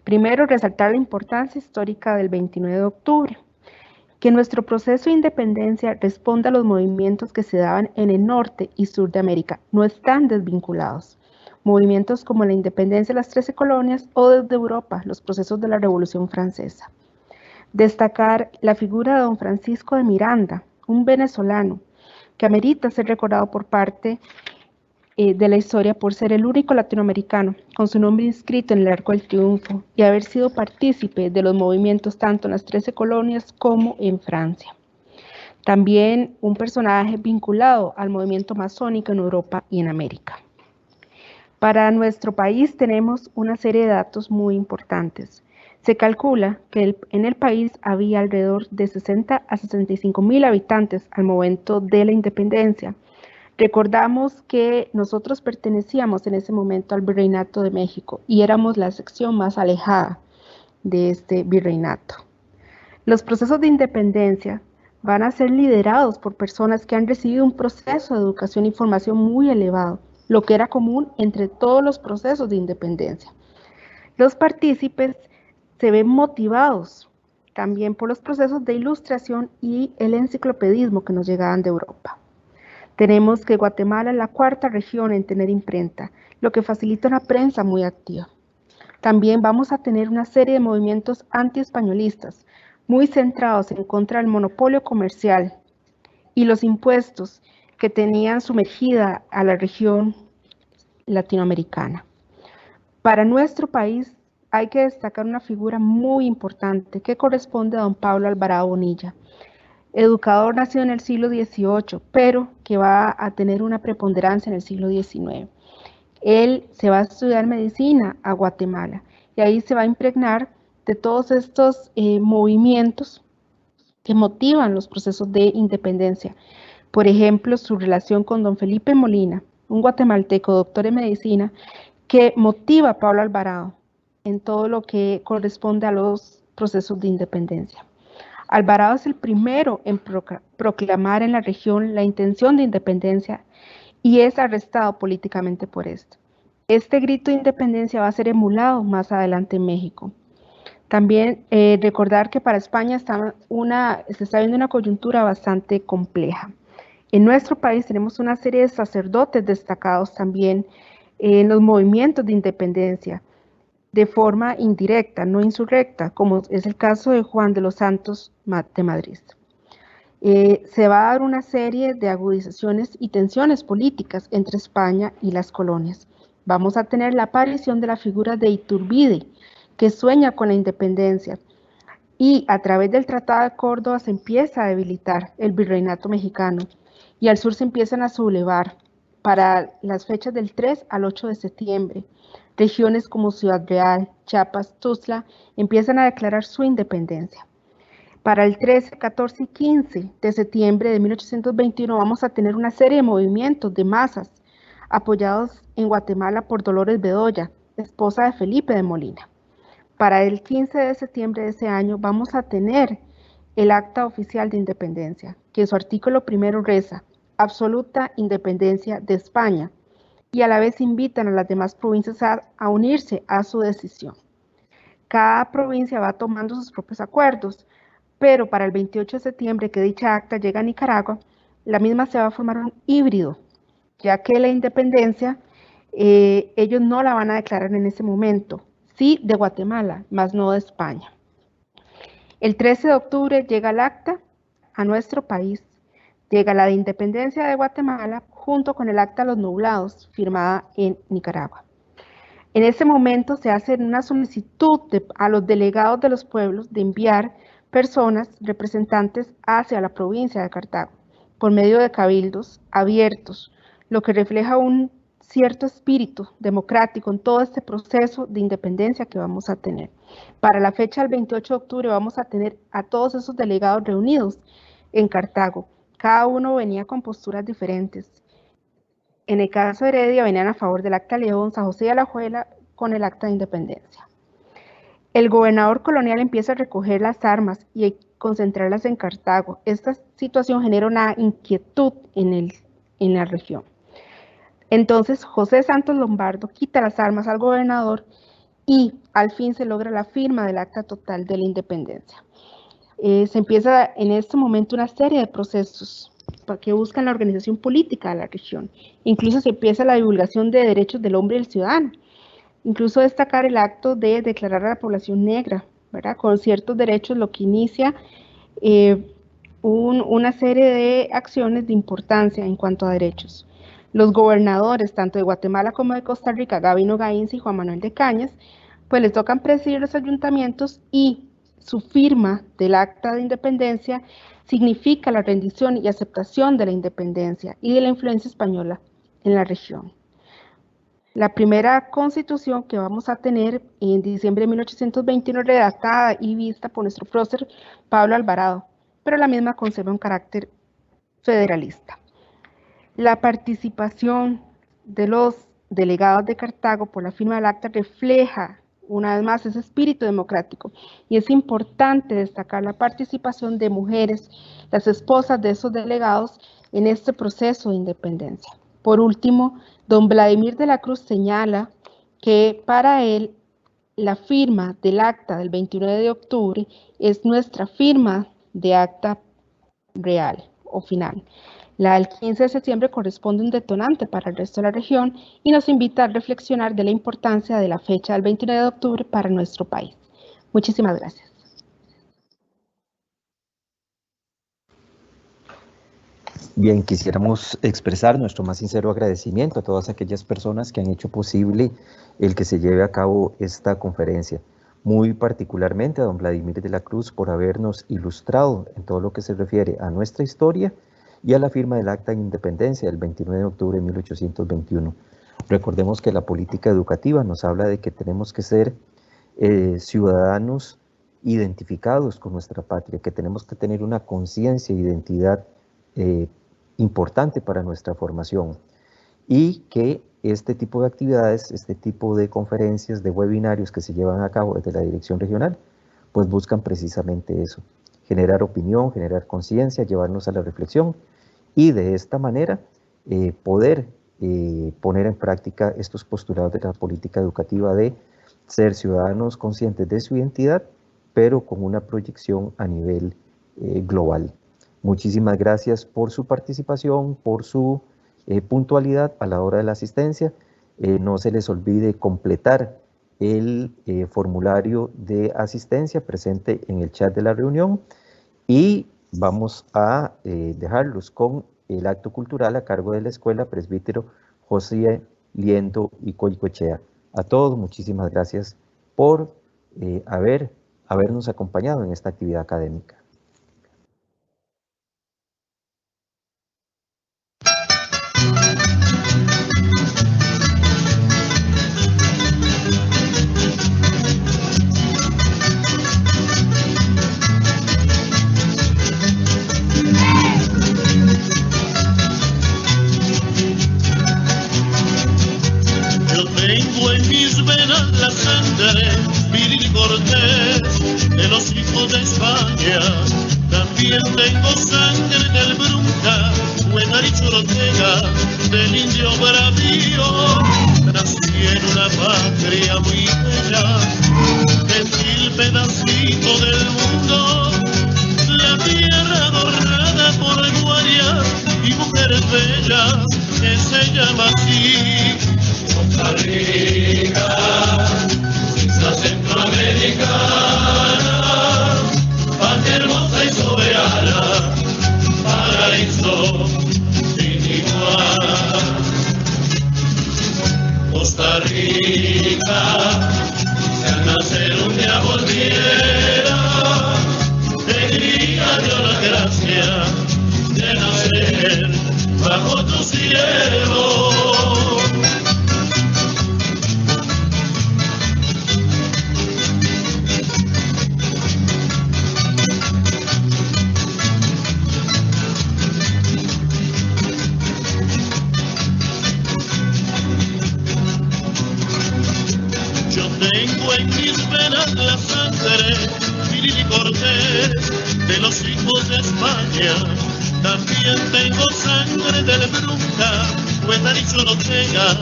Primero, resaltar la importancia histórica del 29 de octubre, que nuestro proceso de independencia responda a los movimientos que se daban en el norte y sur de América, no están desvinculados. Movimientos como la independencia de las 13 colonias o desde Europa, los procesos de la Revolución Francesa. Destacar la figura de don Francisco de Miranda, un venezolano que amerita ser recordado por parte de la historia por ser el único latinoamericano con su nombre inscrito en el Arco del Triunfo y haber sido partícipe de los movimientos tanto en las 13 colonias como en Francia. También un personaje vinculado al movimiento masónico en Europa y en América. Para nuestro país tenemos una serie de datos muy importantes. Se calcula que en el país había alrededor de 60 a 65 mil habitantes al momento de la independencia. Recordamos que nosotros pertenecíamos en ese momento al Virreinato de México y éramos la sección más alejada de este virreinato. Los procesos de independencia van a ser liderados por personas que han recibido un proceso de educación y formación muy elevado, lo que era común entre todos los procesos de independencia. Los partícipes se ven motivados también por los procesos de ilustración y el enciclopedismo que nos llegaban de Europa. Tenemos que Guatemala es la cuarta región en tener imprenta, lo que facilita una prensa muy activa. También vamos a tener una serie de movimientos antiespañolistas, muy centrados en contra del monopolio comercial y los impuestos que tenían sumergida a la región latinoamericana. Para nuestro país hay que destacar una figura muy importante que corresponde a don Pablo Alvarado Bonilla, educador nacido en el siglo XVIII, pero que va a tener una preponderancia en el siglo XIX. Él se va a estudiar medicina a Guatemala y ahí se va a impregnar de todos estos movimientos que motivan los procesos de independencia. Por ejemplo, su relación con don Felipe Molina, un guatemalteco doctor en medicina, que motiva a Pablo Alvarado en todo lo que corresponde a los procesos de independencia. Alvarado es el primero en proclamar en la región la intención de independencia y es arrestado políticamente por esto. Este grito de independencia va a ser emulado más adelante en México. También recordar que para España se está viendo una coyuntura bastante compleja. En nuestro país tenemos una serie de sacerdotes destacados también en los movimientos de independencia, de forma indirecta, no insurrecta, como es el caso de Juan de los Santos de Madrid. Se va a dar una serie de agudizaciones y tensiones políticas entre España y las colonias. Vamos a tener la aparición de la figura de Iturbide, que sueña con la independencia, y a través del Tratado de Córdoba se empieza a debilitar el virreinato mexicano, y al sur se empiezan a sublevar para las fechas del 3 al 8 de septiembre. Regiones como Ciudad Real, Chiapas, Tuxtla empiezan a declarar su independencia. Para el 13, 14 y 15 de septiembre de 1821 vamos a tener una serie de movimientos de masas apoyados en Guatemala por Dolores Bedoya, esposa de Felipe de Molina. Para el 15 de septiembre de ese año vamos a tener el Acta Oficial de Independencia, que su artículo primero reza: absoluta independencia de España, y a la vez invitan a las demás provincias a unirse a su decisión. Cada provincia va tomando sus propios acuerdos, pero para el 28 de septiembre que dicha acta llega a Nicaragua, la misma se va a formar un híbrido, ya que la independencia ellos no la van a declarar en ese momento, sí de Guatemala, más no de España. El 13 de octubre llega el acta a nuestro país, llega la de independencia de Guatemala junto con el acta de los nublados firmada en Nicaragua. En ese momento se hace una solicitud a los delegados de los pueblos de enviar personas, representantes hacia la provincia de Cartago, por medio de cabildos abiertos, lo que refleja un cierto espíritu democrático en todo este proceso de independencia que vamos a tener. Para la fecha del 28 de octubre vamos a tener a todos esos delegados reunidos en Cartago. Cada uno venía con posturas diferentes. En el caso de Heredia venían a favor del Acta León, San José de Alajuela con el Acta de Independencia. El gobernador colonial empieza a recoger las armas y concentrarlas en Cartago. Esta situación genera una inquietud en la región. Entonces José Santos Lombardo quita las armas al gobernador y al fin se logra la firma del Acta Total de la Independencia. Se empieza en este momento una serie de procesos que buscan la organización política de la región. Incluso se empieza la divulgación de derechos del hombre y del ciudadano. Incluso destacar el acto de declarar a la población negra, ¿verdad?, con ciertos derechos, lo que inicia una serie de acciones de importancia en cuanto a derechos. Los gobernadores, tanto de Guatemala como de Costa Rica, Gabino Gaínza y Juan Manuel de Cañas, pues les tocan presidir los ayuntamientos y su firma del Acta de Independencia significa la rendición y aceptación de la independencia y de la influencia española en la región. La primera constitución que vamos a tener en diciembre de 1821, redactada y vista por nuestro prócer Pablo Alvarado, pero la misma conserva un carácter federalista. La participación de los delegados de Cartago por la firma del acta refleja una vez más ese espíritu democrático, y es importante destacar la participación de mujeres, las esposas de esos delegados, en este proceso de independencia. Por último, don Vladimir de la Cruz señala que para él la firma del acta del 29 de octubre es nuestra firma de acta real o final. La del 15 de septiembre corresponde un detonante para el resto de la región y nos invita a reflexionar de la importancia de la fecha del 29 de octubre para nuestro país. Muchísimas gracias. Bien, quisiéramos expresar nuestro más sincero agradecimiento a todas aquellas personas que han hecho posible el que se lleve a cabo esta conferencia. Muy particularmente a don Vladimir de la Cruz por habernos ilustrado en todo lo que se refiere a nuestra historia y a la firma del Acta de Independencia del 29 de octubre de 1821. Recordemos que la política educativa nos habla de que tenemos que ser ciudadanos identificados con nuestra patria, que tenemos que tener una conciencia e identidad importante para nuestra formación, y que este tipo de actividades, este tipo de conferencias, de webinarios que se llevan a cabo desde la dirección regional, pues buscan precisamente eso, generar opinión, generar conciencia, llevarnos a la reflexión y de esta manera poder poner en práctica estos postulados de la política educativa de ser ciudadanos conscientes de su identidad, pero con una proyección a nivel global. Muchísimas gracias por su participación, por su puntualidad a la hora de la asistencia. No se les olvide completar el formulario de asistencia presente en el chat de la reunión y vamos a dejarlos con el acto cultural a cargo de la Escuela Presbítero José Liendo y Coicochea. A todos, muchísimas gracias por habernos acompañado en esta actividad académica. De los hijos de España, también tengo sangre del Brunca, Huetar y Chorotega, del indio bravío. Nací en una patria muy bella, gentil pedacito del mundo, la tierra adornada por guarias y mujeres bellas, que se llama así Costa Rica. La centroamericana, patria hermosa y soberana, paraíso sin igual. Costa Rica, si al nacer un día volviera, tendría yo la gracia de nacer bajo tu cielo. De los hijos de España, también tengo sangre del Brunca, Huetar y Chorotega,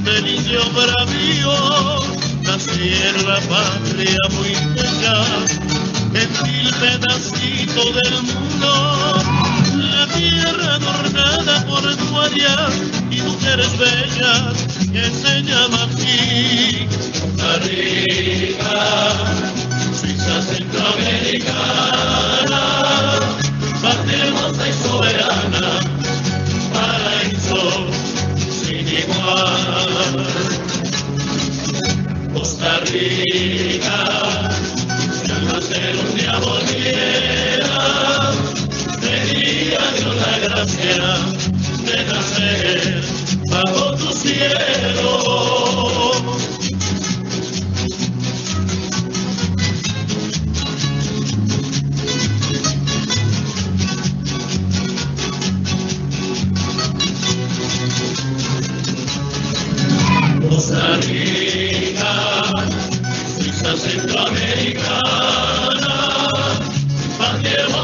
del indio bravío. Nací en la patria muy bella, gentil pedacito del mundo, la tierra adornada por guarias y mujeres bellas, que se llama aquí Costa Rica. Suiza centroamericana, patria hermosa y soberana, paraíso sin igual. Costa Rica, si al nacer un día volviera, tendría yo la gracia de nacer bajo tu cielo.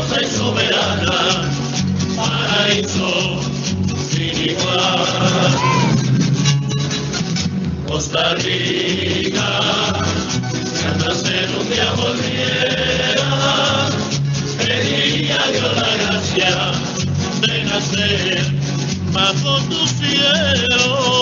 hermosa y soberana, paraíso sin igual. Costa Rica, si al nacer un día volviera, pediría a Dios la gracia de nacer bajo tu cielo.